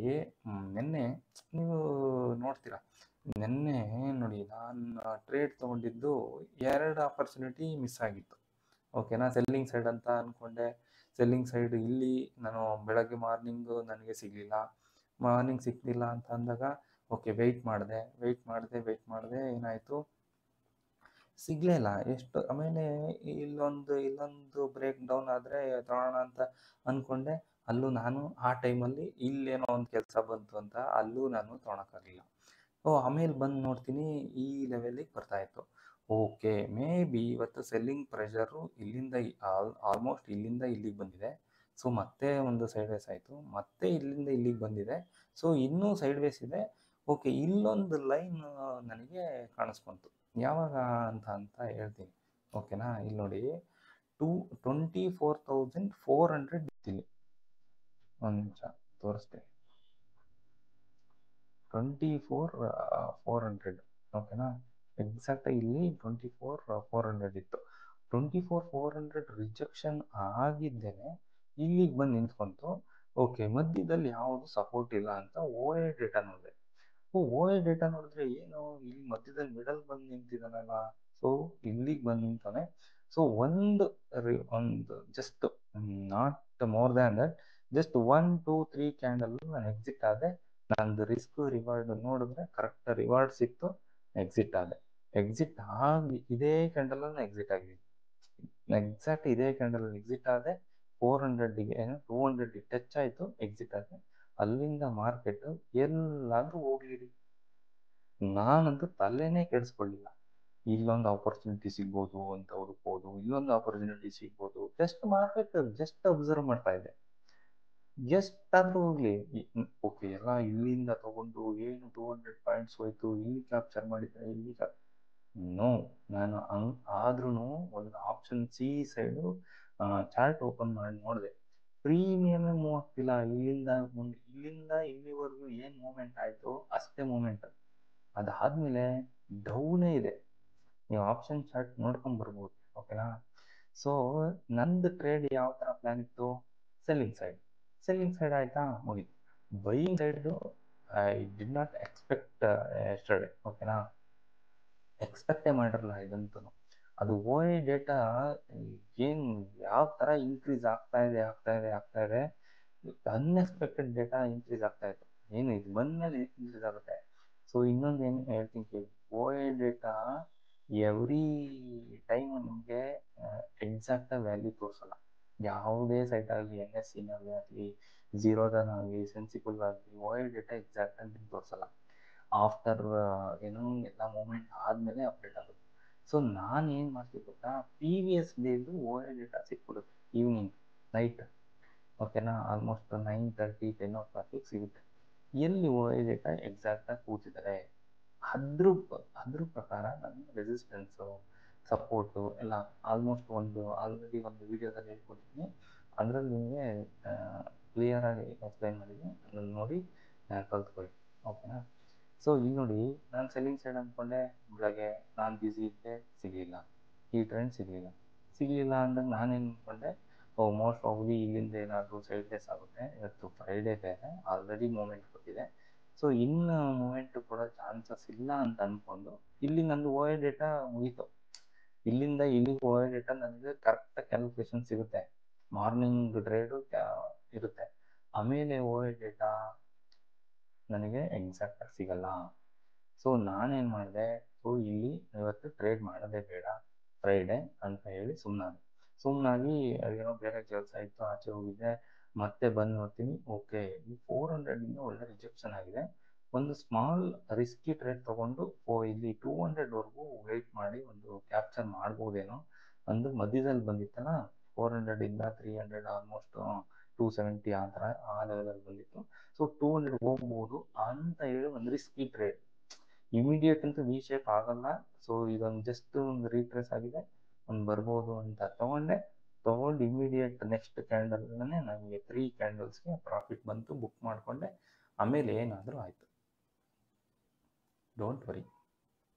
ನೆನ್ನೆ ನೀವು ನೋಡ್ತೀರಾ, ನೆನ್ನೆ ನೋಡಿ ನಾನು ಟ್ರೇಡ್ ತೊಗೊಂಡಿದ್ದು 2 ಆಪರ್ಚುನಿಟಿ ಮಿಸ್ ಆಗಿತ್ತು. ಓಕೆನಾ? ಸೆಲ್ಲಿಂಗ್ ಸೈಡ್ ಅಂತ ಅಂದ್ಕೊಂಡೆ, ಸೆಲ್ಲಿಂಗ್ ಸೈಡ್ ಇಲ್ಲಿ ನಾನು ಬೆಳಗ್ಗೆ ಮಾರ್ನಿಂಗು ನನಗೆ ಸಿಗಲಿಲ್ಲ ಅಂತ ಅಂದಾಗ ಓಕೆ ವೆಯ್ಟ್ ಮಾಡಿದೆ, ಏನಾಯಿತು, ಸಿಗಲೇ ಇಲ್ಲ. ಎಷ್ಟು ಆಮೇಲೆ ಇಲ್ಲೊಂದು ಬ್ರೇಕ್ ಡೌನ್ ಆದರೆ ತೊಗೊಳ್ಳೋಣ ಅಂತ ಅಂದ್ಕೊಂಡೆ, ಅಲ್ಲೂ ನಾನು ಆ ಟೈಮಲ್ಲಿ ಇಲ್ಲೇನೋ ಒಂದು ಕೆಲಸ ಬಂತು ಅಂತ ಅಲ್ಲೂ ನಾನು ತೊಗೊಳಕ್ಕಾಗಲಿಲ್ಲ. ಆಮೇಲೆ ಬಂದು ನೋಡ್ತೀನಿ ಈ ಲೆವೆಲಿಗೆ ಬರ್ತಾಯಿತ್ತು. ಓಕೆ, ಮೇ ಬಿ ಇವತ್ತು ಸೆಲ್ಲಿಂಗ್ ಪ್ರೆಷರು ಆಲ್ಮೋಸ್ಟ್ ಇಲ್ಲಿಂದ ಇಲ್ಲಿಗೆ ಬಂದಿದೆ. ಸೊ ಮತ್ತೆ ಒಂದು ಸೈಡ್ ವೇಸ್ ಆಯಿತು, ಮತ್ತೆ ಇಲ್ಲಿಂದ ಇಲ್ಲಿಗೆ ಬಂದಿದೆ. ಸೊ ಇನ್ನೂ ಸೈಡ್ ವೇಸ್ ಇದೆ. ಓಕೆ, ಇಲ್ಲೊಂದು ಲೈನ್ ನನಗೆ ಕಾಣಿಸ್ಕೊಂತು. ಯಾವಾಗ ಅಂತ ಹೇಳ್ತೀನಿ. ಓಕೆನಾ? ಇಲ್ಲಿ ನೋಡಿ 24,400 ಇಲ್ಲಿ. ಒಂದು ನಿಮಿಷ ತೋರಿಸ್ತೀನಿ. 24,400. ಓಕೆನಾ? ಎಕ್ಸಾಕ್ಟಾಗಿ ಇಲ್ಲಿ 24,400 ಇತ್ತು. 24,400 ರಿಜೆಕ್ಷನ್ ಆಗಿದ್ದೇನೆ ಇಲ್ಲಿಗೆ ಬಂದು ನಿಂತ್ಕೊಂತು. ಓಕೆ, ಮಧ್ಯದಲ್ಲಿ ಯಾವುದು ಸಪೋರ್ಟ್ ಇಲ್ಲ ಅಂತ OA ಡೇಟಾ ನೋಡಿದೆ. ಡೇಟಾ ನೋಡಿದ್ರೆ ಏನು, ಇಲ್ಲಿ ಮಧ್ಯದಲ್ಲಿ ಮಿಡಲ್ ಬಂದು ನಿಂತಿದ್ದಾನಲ್ಲ, ಸೊ ಇಲ್ಲಿಗೆ ಬಂದು ನಿಂತಾನೆ. ಸೊ ಒಂದು just not more than that, just 1 2 3 candle ನಾನು ಎಕ್ಸಿಟ್ ಆದೆ. ನಂದು ರಿಸ್ಕ್ ರಿವಾರ್ಡ್ ನೋಡಿದ್ರೆ ಕರೆಕ್ಟ್ ರಿವಾರ್ಡ್ ಸಿಕ್ತು, ಎಕ್ಸಿಟ್ ಆಗಿ ಇದೇ ಕ್ಯಾಂಡಲಲ್ಲಿ ಎಕ್ಸಿಟ್ ಆಗಿದೆ. ಎಕ್ಸಾಕ್ಟ್ ಇದೇ ಕ್ಯಾಂಡಲಲ್ಲಿ ಎಕ್ಸಿಟ್ ಆದೆ. 400ಗೆ 200 ಟಚ್ ಆಯಿತು, ಎಕ್ಸಿಟ್ ಆದೆ. ಅಲ್ಲಿಂದ ಮಾರ್ಕೆಟ್ ಎಲ್ಲಾದರೂ ಹೋಗ್ಲಿರಿ, ನಾನಂತೂ ತಲೆನೇ ಕೆಡಿಸ್ಕೊಳ್ಳಿಲ್ಲ. ಇಲ್ಲೊಂದು ಆಪರ್ಚುನಿಟಿ ಸಿಗ್ಬೋದು ಅಂತ ಹುಡುಕ್ಬೋದು, ಇಲ್ಲೊಂದು ಆಪರ್ಚುನಿಟಿ ಸಿಗ್ಬೋದು. ಮಾರ್ಕೆಟ್ ಜಸ್ಟ್ ಅಬ್ಸರ್ವ್ ಮಾಡ್ತಾ ಇದೆ. ಎಷ್ಟಾದರೂ ಹೋಗ್ಲಿ, ಓಕೆ ಎಲ್ಲ ಇಲ್ಲಿಂದ ತಗೊಂಡು ಏನು 200 ಪಾಯಿಂಟ್ಸ್ ಹೋಯ್ತು, ಇಲ್ಲಿ ಕ್ಯಾಪ್ಚರ್ ಮಾಡಿದ್ರೆ ನೋ, ನಾನು ಆದ್ರೂ ಒಂದು option C side chart open ಮಾಡಿ ನೋಡಿದೆ, ಪ್ರೀಮಿಯಮೇ ಮೂವ್ ಆಗ್ತಿಲ್ಲ. ಇಲ್ಲಿಂದ ಇಲ್ಲಿವರೆಗೂ ಏನು ಮೂವ್ಮೆಂಟ್ ಆಯಿತು ಅಷ್ಟೇ ಮೂವ್ಮೆಂಟ್, ಅದಾದಮೇಲೆ ಡೌನೇ ಇದೆ. ನೀವು ಆಪ್ಷನ್ ಚಾರ್ಟ್ ನೋಡ್ಕೊಂಡು ಬರ್ಬೋದು. ಓಕೆನಾ? ಸೊ ನಂದು ಟ್ರೇಡ್ ಯಾವ ಥರ ಪ್ಲ್ಯಾನ್ ಇತ್ತು, ಸೆಲ್ಲಿಂಗ್ ಸೈಡ್ ಆಯಿತಾ, ಮುಗೀತು. Buying side I did not expect yesterday. ಓಕೆನಾ? ಎಕ್ಸ್ಪೆಕ್ಟೇ ಮಾಡಿರಲ್ಲ ಇದಂತೂ. ಅದು OA ಡೇಟಾ ಏನು ಯಾವ ಥರ ಇನ್ಕ್ರೀಸ್ ಆಗ್ತಾ ಇದೆ, ಅನ್ಎಕ್ಸ್ಪೆಕ್ಟೆಡ್ ಡೇಟಾ ಇನ್ಕ್ರೀಸ್ ಆಗ್ತಾ ಇತ್ತು. ಏನು ಇದು ಬಂದಮೇಲೆ ಇನ್ಕ್ರೀಸ್ ಆಗುತ್ತೆ. ಸೊ ಇನ್ನೊಂದು ಏನು ಹೇಳ್ತೀನಿ ಕೇಳಿ, OA ಡೇಟಾ ಎವ್ರಿ ಟೈಮ್ ನಿಮಗೆ ಎಕ್ಸಾಕ್ಟಾಗಿ ವ್ಯಾಲ್ಯೂ ತೋರಿಸಲ್ಲ. ಯಾವುದೇ ಸೈಟ್ ಆಗಲಿ, NSEನಲ್ಲಿ ಆಗಲಿ, ಝೀರೋದಾನಾಗಲಿ, ಸೆನ್ಸಿಬಲ್ ಆಗಲಿ, OA ಡೇಟಾ ಎಕ್ಸಾಕ್ಟಾಗಿ ತೋರಿಸಲ್ಲ. ಆಫ್ಟರ್ ಎಲ್ಲ ಮೂಮೆಂಟ್ ಆದಮೇಲೆ ಅಪ್ಡೇಟ್ ಆಗುತ್ತೆ. ಸೊ ನಾನು ಏನು ಮಾಡ್ತೀನಿ ಗೊತ್ತಾ, ಪ್ರೀವಿಯಸ್ ಡೇದು OA ಡೇಟಾ ಸಿಕ್ಬಿಡುತ್ತೆ ಈವ್ನಿಂಗ್, ನೈಟ್. ಓಕೆನಾ? ಆಲ್ಮೋಸ್ಟ್ 9:30 10 o'clock ಸಿಗುತ್ತೆ. ಎಲ್ಲಿ ಓವರ್ ಡೇಟಾ ಎಕ್ಸಾಕ್ಟಾಗಿ ಕೂತಿದ್ದಾರೆ, ಅದ್ರ ಪ್ರಕಾರ ನಾನು ರೆಸಿಸ್ಟೆನ್ಸು ಸಪೋರ್ಟು ಎಲ್ಲ ಆಲ್ರೆಡಿ ಒಂದು ವಿಡಿಯೋದಲ್ಲಿ ಹೇಳ್ಕೊಡ್ತೀನಿ. ಅದರಲ್ಲಿ ನಿಮಗೆ ಕ್ಲಿಯರಾಗಿ ಎಕ್ಸ್ಪ್ಲೈನ್ ಮಾಡಿದ್ದೀನಿ, ಅದನ್ನು ನೋಡಿ ಕಲ್ತ್ಕೊಳ್ಳಿ. ಓಕೆನಾ? ಸೊ ಇಲ್ಲಿ ನೋಡಿ, ನಾನು ಸೆಲ್ಲಿಂಗ್ ಸೈಡ್ ಅಂದ್ಕೊಂಡೆ, ಬೆಳಗ್ಗೆ ನಾನು ಬ್ಯುಸಿ ಇದ್ದೆ, ಸಿಗಲಿಲ್ಲ, ಈ ಟ್ರೆಂಡ್ ಸಿಗಲಿಲ್ಲ ಅಂದಾಗ ನಾನೇನು ಅಂದ್ಕೊಂಡೆ, ಮೋಸ್ಟ್ ಪ್ರಾಬಬ್ಲಿ ಇಲ್ಲಿಂದ ಏನಾದರೂ ಸೈಡ್ ವೇಸ್ ಆಗುತ್ತೆ. ಇವತ್ತು ಫ್ರೈಡೇ ಬೇರೆ, ಆಲ್ರೆಡಿ ಮೂಮೆಂಟ್ ಕೊಟ್ಟಿದೆ, ಸೊ ಇನ್ನು ಮೂಮೆಂಟ್ ಕೊಡೋ ಚಾನ್ಸಸ್ ಇಲ್ಲ ಅಂತ ಅಂದ್ಕೊಂಡು ಇಲ್ಲಿ ನಂದು ಓವರ್ ಡೇಟಾ ಮುಗೀತು. ಇಲ್ಲಿಂದ ಇಲ್ಲಿಗೆ ಓವರ್ ಡೇಟಾ ನನಗೆ ಕರೆಕ್ಟ್ ಕ್ಯಾಲ್ಕುಲೇಷನ್ ಸಿಗುತ್ತೆ, ಮಾರ್ನಿಂಗ್ ಟ್ರೇಡು ಇರುತ್ತೆ. ಆಮೇಲೆ ಓವರ್ ಡೇಟಾ ನನಗೆ ಎಕ್ಸಾಕ್ಟಾಗಿ ಸಿಗಲ್ಲ. ಸೊ ನಾನೇನು ಮಾಡಿದೆ, ಸೊ ಇಲ್ಲಿ ಇವತ್ತು ಟ್ರೇಡ್ ಮಾಡೋದೇ ಬೇಡ ಫ್ರೈಡೇ ಅಂತ ಹೇಳಿ ಸುಮ್ಮನಾಗಿ ಏನೋ ಬೇರೆ ಕೆಲಸ ಇತ್ತು, ಆಚೆ ಹೋಗಿದ್ದೆ. ಮತ್ತೆ ಬಂದು ನೋಡ್ತೀನಿ, ಓಕೆ, ಈ 400 ಒಳ್ಳೆ ರಿಜೆಕ್ಷನ್ ಆಗಿದೆ. ಒಂದು ಸ್ಮಾಲ್ ರಿಸ್ಕಿ ಟ್ರೇಡ್ ತೊಗೊಂಡು ಇಲ್ಲಿ 200ವರೆಗೂ ವೆಯ್ಟ್ ಮಾಡಿ ಒಂದು ಕ್ಯಾಪ್ಚರ್ ಮಾಡ್ಬೋದೇನೋ ಒಂದು ಮಧ್ಯದಲ್ಲಿ ಬಂದಿತ್ತಲ್ಲ, 400 300 ಆಲ್ಮೋಸ್ಟ್ 270 ಆ ಥರ ಆ ಲೆವೆಲಲ್ಲಿ ಬಂದಿತ್ತು. ಸೊ 200 ಹೋಗ್ಬೋದು ಅಂತ ಹೇಳಿ ಒಂದು ರಿಸ್ಕಿ ಟ್ರೇಡ್. ಇಮಿಡಿಯೇಟ್ ಅಂತೂ ವಿ ಶೇಪ್ ಆಗಲ್ಲ, ಸೊ ಇದೊಂದು ಜಸ್ಟ್ ಒಂದು ರೀಟ್ರೇಸ್ ಆಗಿದೆ, ಒಂದು ಬರ್ಬೋದು ಅಂತ ತೊಗೊಂಡು ಇಮಿಡಿಯೇಟ್ ನೆಕ್ಸ್ಟ್ ಕ್ಯಾಂಡಲ್ನೇ ನನಗೆ 3 ಕ್ಯಾಂಡಲ್ಸ್ಗೆ ಪ್ರಾಫಿಟ್ ಬಂತು, ಬುಕ್ ಮಾಡಿಕೊಂಡೆ. ಆಮೇಲೆ ಏನಾದರೂ ಆಯಿತು, ಡೋಂಟ್ ವರಿ.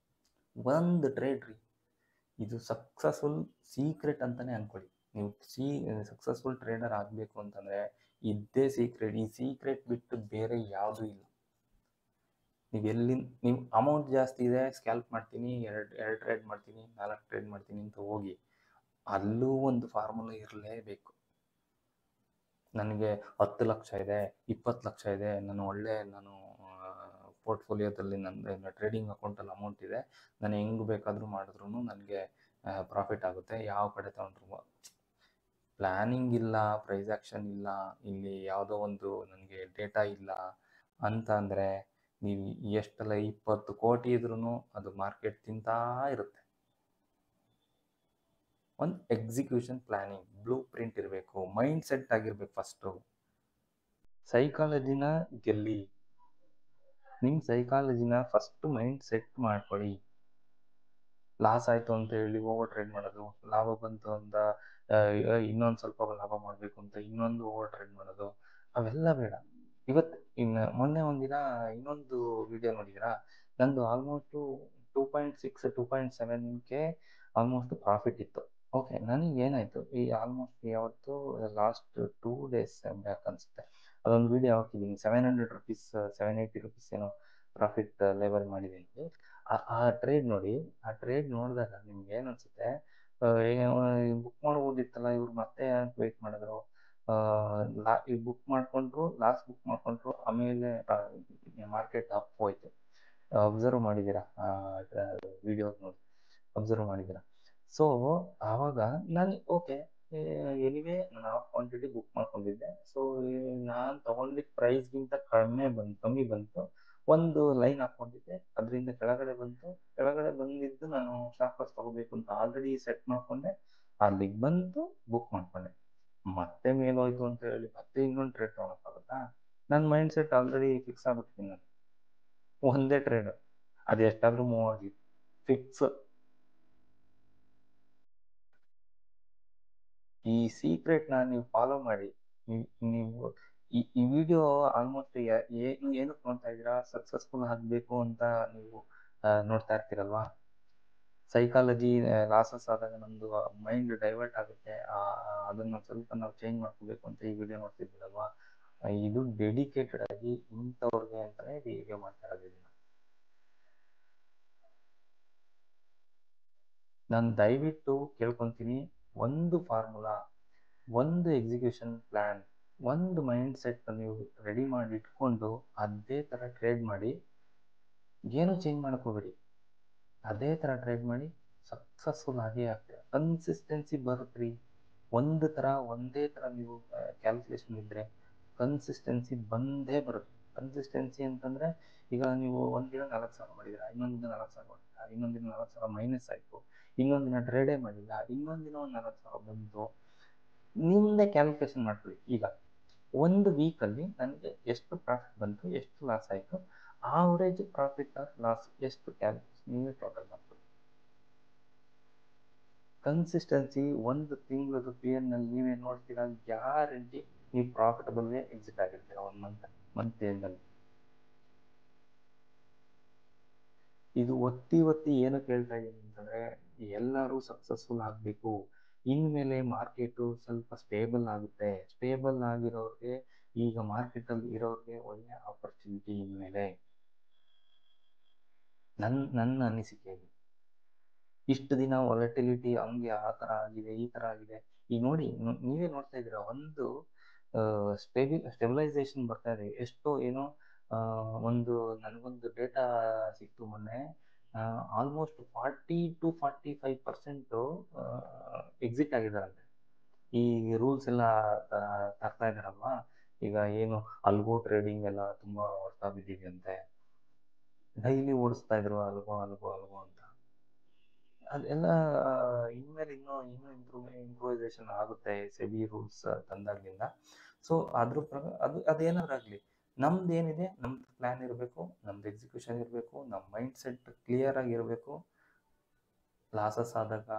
ಒಂದು ಟ್ರೇಡ್ ರೀ, ಇದು ಸಕ್ಸಸ್ಫುಲ್ ಸೀಕ್ರೆಟ್ ಅಂತಲೇ ಅಂದ್ಕೊಳ್ಳಿ. ನೀವು ಸಕ್ಸಸ್ಫುಲ್ ಟ್ರೇಡರ್ ಆಗಬೇಕು ಅಂತಂದರೆ ಇದ್ದೇ ಸೀಕ್ರೆಟ್. ಈ ಸೀಕ್ರೆಟ್ ಬಿಟ್ಟು ಬೇರೆ ಯಾವುದೂ ಇಲ್ಲ. ನೀವು ಅಮೌಂಟ್ ಜಾಸ್ತಿ ಇದೆ, ಸ್ಕ್ಯಾಲ್ಪ್ ಮಾಡ್ತೀನಿ, ಎರಡು ಟ್ರೇಡ್ ಮಾಡ್ತೀನಿ, 4 ಟ್ರೇಡ್ ಮಾಡ್ತೀನಿ ಅಂತ ಹೋಗಿ, ಅಲ್ಲೂ ಒಂದು ಫಾರ್ಮುಲಾ ಇರಲೇಬೇಕು. ನನಗೆ 10 ಲಕ್ಷ ಇದೆ, 20 ಲಕ್ಷ ಇದೆ, ನಾನು ಪೋರ್ಟ್ಫೋಲಿಯೋದಲ್ಲಿ ನನ್ನ ಟ್ರೇಡಿಂಗ್ ಅಕೌಂಟಲ್ಲಿ ಅಮೌಂಟ್ ಇದೆ, ನಾನು ಹೆಂಗೆ ಬೇಕಾದರೂ ಮಾಡಿದ್ರು ನನಗೆ ಪ್ರಾಫಿಟ್ ಆಗುತ್ತೆ, ಯಾವ ಕಡೆ ತಗೊಂಡ್ರು. ಪ್ಲ್ಯಾನಿಂಗ್ ಇಲ್ಲ, ಪ್ರೈಸ್ ಆ್ಯಕ್ಷನ್ ಇಲ್ಲ, ಇಲ್ಲಿ ಯಾವುದೋ ಒಂದು ನನಗೆ ಡೇಟಾ ಇಲ್ಲ ಅಂತ ಅಂದರೆ ನೀವು ಎಷ್ಟೆಲ್ಲ 20 ಕೋಟಿ ಇದ್ರೂ ಅದು ಮಾರ್ಕೆಟ್ ತಿಂತಾ ಇರುತ್ತೆ. ಒಂದು ಎಕ್ಸಿಕ್ಯೂಷನ್ ಪ್ಲ್ಯಾನಿಂಗ್, ಬ್ಲೂ ಪ್ರಿಂಟ್ ಇರಬೇಕು, ಮೈಂಡ್ ಸೆಟ್ ಆಗಿರ್ಬೇಕು. ಫಸ್ಟು ಸೈಕಾಲಜಿನ ಗೆಲ್ಲಿ, ನಿಮ್ಮ ಸೈಕಾಲಜಿನ ಫಸ್ಟ್ ಮೈಂಡ್ ಸೆಟ್ ಮಾಡ್ಕೊಳ್ಳಿ. ಲಾಸ್ ಆಯಿತು ಅಂತ ಹೇಳಿ ಓವರ್ ಟ್ರೇಡ್ ಮಾಡೋದು, ಲಾಭ ಬಂತು ಅಂತ ಇನ್ನೊಂದು ಸ್ವಲ್ಪ ಲಾಭ ಮಾಡಬೇಕು ಅಂತ ಇನ್ನೊಂದು ಓವರ್ ಟ್ರೇಡ್ ಮಾಡೋದು, ಅವೆಲ್ಲ ಬೇಡ. ಮೊನ್ನೆ ಒಂದಿನ ಇನ್ನೊಂದು ವಿಡಿಯೋ ನೋಡಿದ್ದೀರಾ, ನಂದು ಆಲ್ಮೋಸ್ಟು 2.6 2.7ಕ್ಕೆ ಆಲ್ಮೋಸ್ಟ್ ಪ್ರಾಫಿಟ್ ಇತ್ತು. ಓಕೆ, ನನಗೆ ಏನಾಯಿತು, ಈ ಆಲ್ಮೋಸ್ಟ್ ಯಾವತ್ತು ಲಾಸ್ಟ್ 2 days ಬ್ಯಾಕ್ ಅನಿಸುತ್ತೆ, ಅದೊಂದು ವಿಡಿಯೋ ಹಾಕಿದ್ದೀನಿ. 700 rupees 780 rupees ಏನೋ ಪ್ರಾಫಿಟ್ ಲೆವೆಲ್ ಮಾಡಿದ್ದೀನಿ. ಆ ಟ್ರೇಡ್ ನೋಡಿ, ಆ ಟ್ರೇಡ್ ನೋಡಿದಾಗ ನಿಮ್ಗೆ ಏನು ಅನಿಸುತ್ತೆ, ಬುಕ್ ಮಾಡ್ಬೋದಿತ್ತಲ್ಲ ಇವ್ರು, ಮತ್ತೆ ವೆಯ್ಟ್ ಮಾಡಿದ್ರು, ಈಗ ಬುಕ್ ಮಾಡಿಕೊಂಡ್ರು, ಲಾಸ್ಟ್ ಬುಕ್ ಮಾಡಿಕೊಂಡ್ರು, ಆಮೇಲೆ ಮಾರ್ಕೆಟ್ ಅಪ್ ಹೋಯ್ತು. ಅಬ್ಸರ್ವ್ ಮಾಡಿದ್ದೀರಾ? ವಿಡಿಯೋಸ್ ನೋಡಿ ಅಬ್ಸರ್ವ್ ಮಾಡಿದ್ದೀರಾ? ಸೊ ಆವಾಗ ನಾನು ಓಕೆ, ಎನಿವೇ ನಾನು ಹಾಫ್ ಕ್ವಾಂಟಿಟಿ ಬುಕ್ ಮಾಡ್ಕೊಂಡಿದ್ದೆ. ಸೊ ನಾನು ತೊಗೊಂಡಿದ್ದ ಪ್ರೈಸ್ಗಿಂತ ಕಮ್ಮಿ ಬಂತು, ಒಂದು ಲೈನ್ ಹಾಕ್ಕೊಂಡಿದ್ದೆ, ಅದರಿಂದ ಕೆಳಗಡೆ ಬಂದಿದ್ದು ನಾನು ಸ್ಟಾಪ್ ಲಾಸ್ ತೊಗೋಬೇಕು ಅಂತ ಆಲ್ರೆಡಿ ಸೆಟ್ ಮಾಡಿಕೊಂಡೆ. ಅಲ್ಲಿಗೆ ಬಂತು, ಬುಕ್ ಮಾಡಿಕೊಂಡೆ. ಮತ್ತೆ ಮೇಲೋಯ್ತು ಅಂತ ಹೇಳಿ ಮತ್ತೆ ಇನ್ನೊಂದು ಟ್ರೇಡ್ ತೊಗೊಳಕ್ಕಾಗುತ್ತಾ? ನನ್ನ ಮೈಂಡ್ ಸೆಟ್ ಆಲ್ರೆಡಿ ಫಿಕ್ಸ್ ಆಗ್ಬಿಡ್ತೀನಿ. ನಾನು ಒಂದೇ ಟ್ರೇಡ್, ಅದು ಎಷ್ಟಾದರೂ ಮೂವ್ ಆಗಿ ಫಿಕ್ಸ್. ಈ ಸೀಕ್ರೆಟ್ನ ನೀವು ಫಾಲೋ ಮಾಡಿ. ನೀವು ಈ ವಿಡಿಯೋ ಆಲ್ಮೋಸ್ಟ್ ಏನಕ್ಕೆ ನೋಡ್ತಾ ಇದ್ದೀರಾ? ಸಕ್ಸಸ್ಫುಲ್ ಆಗಬೇಕು ಅಂತ ನೀವು ನೋಡ್ತಾ ಇರ್ತೀರಲ್ವಾ? ಸೈಕಾಲಜಿ ಲಾಸಸ್ ಆದಾಗ ನಮ್ಮದು ಮೈಂಡ್ ಡೈವರ್ಟ್ ಆಗುತ್ತೆ, ಅದನ್ನು ಸ್ವಲ್ಪ ನಾವು ಚೇಂಜ್ ಮಾಡ್ಕೋಬೇಕು ಅಂತ ಈ ವಿಡಿಯೋ ನೋಡ್ತಿದ್ದೀರಲ್ವಾ? ಇದು ಡೆಡಿಕೇಟೆಡ್ ಆಗಿ ಇಂಥವ್ರಿಗೆ ಅಂತಲೇ ಈ ವಿಡಿಯೋ ಮಾಡ್ತಾ ಇರೋದು. ನಾನು ದಯವಿಟ್ಟು ಕೇಳ್ಕೊತೀನಿ, ಒಂದು ಫಾರ್ಮುಲಾ, ಒಂದು ಎಕ್ಸಿಕ್ಯೂಷನ್ ಪ್ಲ್ಯಾನ್, ಒಂದು ಮೈಂಡ್ ಸೆಟ್ ನೀವು ರೆಡಿ ಮಾಡಿ ಇಟ್ಕೊಂಡು ಅದೇ ಥರ ಟ್ರೇಡ್ ಮಾಡಿ. ಏನೂ ಚೇಂಜ್ ಮಾಡ್ಕೋಬೇಡಿ, ಅದೇ ಥರ ಟ್ರೇಡ್ ಮಾಡಿ, ಸಕ್ಸಸ್ಫುಲ್ ಆಗೇ ಆಗ್ತೀರ. ಕನ್ಸಿಸ್ಟೆನ್ಸಿ ಬರುತ್ತೆ ರೀ. ಒಂದೇ ಥರ ನೀವು ಕ್ಯಾಲ್ಕುಲೇಷನ್ ಇದ್ದರೆ ಕನ್ಸಿಸ್ಟೆನ್ಸಿ ಬಂದೇ ಬರುತ್ತೆ. ಕನ್ಸಿಸ್ಟೆನ್ಸಿ ಅಂತಂದರೆ, ಈಗ ನೀವು ಒಂದಿನ 4,000 ಮಾಡಿದ್ದೀರಾ, ಇನ್ನೊಂದು ದಿನ 4,000 ಮಾಡಿದ್ದೀರಾ, ಇನ್ನೊಂದು ದಿನ 4,000 ಮೈನಸ್ ಆಯಿತು, ಇನ್ನೊಂದು ದಿನ ಟ್ರೇಡೇ ಮಾಡಿಲ್ಲ, ಇನ್ನೊಂದು ದಿನ ಒಂದು 4,000 ಬಂತು. ನಿಮ್ಮದೇ ಕ್ಯಾಲ್ಕುಲೇಷನ್ ಮಾಡ್ಕೊಳ್ಳಿ. ಈಗ ಒಂದು ವೀಕಲ್ಲಿ ನನಗೆ ಎಷ್ಟು ಪ್ರಾಫಿಟ್ ಬಂತು, ಎಷ್ಟು ಲಾಸ್ ಆಯಿತು, ಆವ್ರೇಜ್ ಪ್ರಾಫಿಟ್ ಆರ್ ಲಾಸ್ ಎಷ್ಟು ಕ್ಯಾಲ್ಕುಲೇಷನ್ ನೀವೇ ಟೋಟಲ್ ಮಾಡ್ಬೋದು. ಕನ್ಸಿಸ್ಟೆನ್ಸಿ ಒಂದು ತಿಂಗಳದು PNL ನೀವೇ ನೋಡ್ತೀರಾ, ಗ್ಯಾರಂಟಿ ನೀವು ಪ್ರಾಫಿಟಬಲ್ಗೆ ಎಕ್ಸಿಟ್ ಆಗಿರ್ತೀರ ಒಂದು ಮಂತ್ ಎಂಡಲ್ಲಿ. ಇದು ಒತ್ತಿ ಏನಕ್ಕೆ ಹೇಳ್ತಾ ಇದ್ದೀನಿ ಅಂತಂದರೆ, ಎಲ್ಲರೂ ಸಕ್ಸಸ್ಫುಲ್ ಆಗಬೇಕು. ಇನ್ಮೇಲೆ ಮಾರ್ಕೆಟು ಸ್ವಲ್ಪ ಸ್ಟೇಬಲ್ ಆಗುತ್ತೆ. ಸ್ಟೇಬಲ್ ಆಗಿರೋರಿಗೆ, ಈಗ ಮಾರ್ಕೆಟಲ್ಲಿ ಇರೋರಿಗೆ ಒಳ್ಳೆ ಆಪರ್ಚುನಿಟಿ ಇನ್ಮೇಲೆ, ನನ್ನ ಅನಿಸಿಕೆಯಲ್ಲಿ. ಇಷ್ಟು ದಿನ ವಾಲಟಿಲಿಟಿ ಹಂಗೆ ಆ ಥರ ಆಗಿದೆ, ಈ ಥರ ಆಗಿದೆ. ಈಗ ನೋಡಿ, ನೀವೇ ನೋಡ್ತಾ ಇದ್ದೀರಾ, ಒಂದು ಸ್ಟೆಬಿಲೈಸೇಷನ್ ಬರ್ತಾ ಇದೆ. ಎಷ್ಟೋ ಏನೋ ಒಂದು ನನಗೊಂದು ಡೇಟಾ ಸಿಕ್ತು ಮೊನ್ನೆ, ಆಲ್ಮೋಸ್ಟ್ 40-45% ಎಕ್ಸಿಟ್ ಆಗಿದ್ದಾರಂತೆ. ಈ ರೂಲ್ಸ್ ಎಲ್ಲ ತರ್ತಾ ಇದ್ದಾರಲ್ವಾ, ಈಗ ಏನು ಅಲ್ಗೋ ಟ್ರೇಡಿಂಗ್ ಎಲ್ಲ ತುಂಬ ಹೊಡ್ತಾ ಬಿದ್ದಿದೆಯಂತೆ. ಡೈಲಿ ಓಡಿಸ್ತಾ ಇದ್ರು ಅಲ್ಗೋ ಅಂತ. ಅದೆಲ್ಲ ಇನ್ಮೇಲೆ ಇನ್ನೂ ಇಂಪ್ರೂವೈಸೇಷನ್ ಆಗುತ್ತೆ ಸೆಬಿ ರೂಲ್ಸ್ ತಂದಾಗಲಿಂದ. ಸೊ ಅದ್ರ ಅದೇನಾದ್ರು ಆಗಲಿ, ನಮ್ದು ಏನಿದೆ, ನಮ್ದು ಪ್ಲ್ಯಾನ್ ಇರಬೇಕು, ನಮ್ದು ಎಕ್ಸಿಕ್ಯೂಷನ್ ಇರಬೇಕು, ನಮ್ಮ ಮೈಂಡ್ ಸೆಟ್ ಕ್ಲಿಯರ್ ಆಗಿರಬೇಕು. ಲಾಸಸ್ ಆದಾಗ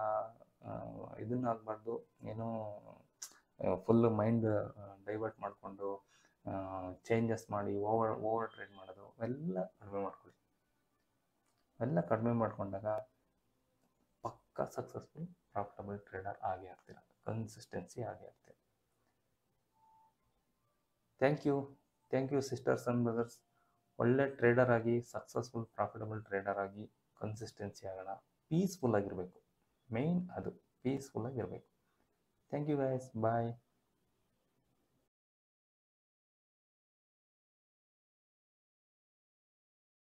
ಇದನ್ನಾಗಬಾರ್ದು, ಏನೋ ಫುಲ್ ಮೈಂಡ್ ಡೈವರ್ಟ್ ಮಾಡಿಕೊಂಡು ಚೇಂಜಸ್ ಮಾಡಿ ಓವರ್ ಟ್ರೇಡ್ ಮಾಡೋದು ಎಲ್ಲ ಕಡಿಮೆ ಮಾಡ್ಕೊಳ್ಳಿ. ಎಲ್ಲ ಕಡಿಮೆ ಮಾಡ್ಕೊಂಡಾಗ ಪಕ್ಕಾ ಸಕ್ಸಸ್ಫುಲ್ ಪ್ರಾಫಿಟಬಲ್ ಟ್ರೇಡರ್ ಆಗೇ ಆಗ್ತೀರ, ಕನ್ಸಿಸ್ಟೆನ್ಸಿ ಆಗೇ ಆಗ್ತೀರ. Thank you sisters and brothers. ಒಳ್ಳೆ ಟ್ರೇಡರ್ ಆಗಿ, ಸಕ್ಸಸ್ಫುಲ್ ಪ್ರಾಫಿಟಬಲ್ ಟ್ರೇಡರ್ ಆಗಿ ಕನ್ಸಿಸ್ಟೆನ್ಸಿ ಆಗೋಣ. ಪೀಸ್ಫುಲ್ ಆಗಿರಬೇಕು, ಮೇನ್ ಅದು, ಪೀಸ್ಫುಲ್ ಆಗಿರಬೇಕು. Thank you guys, bye.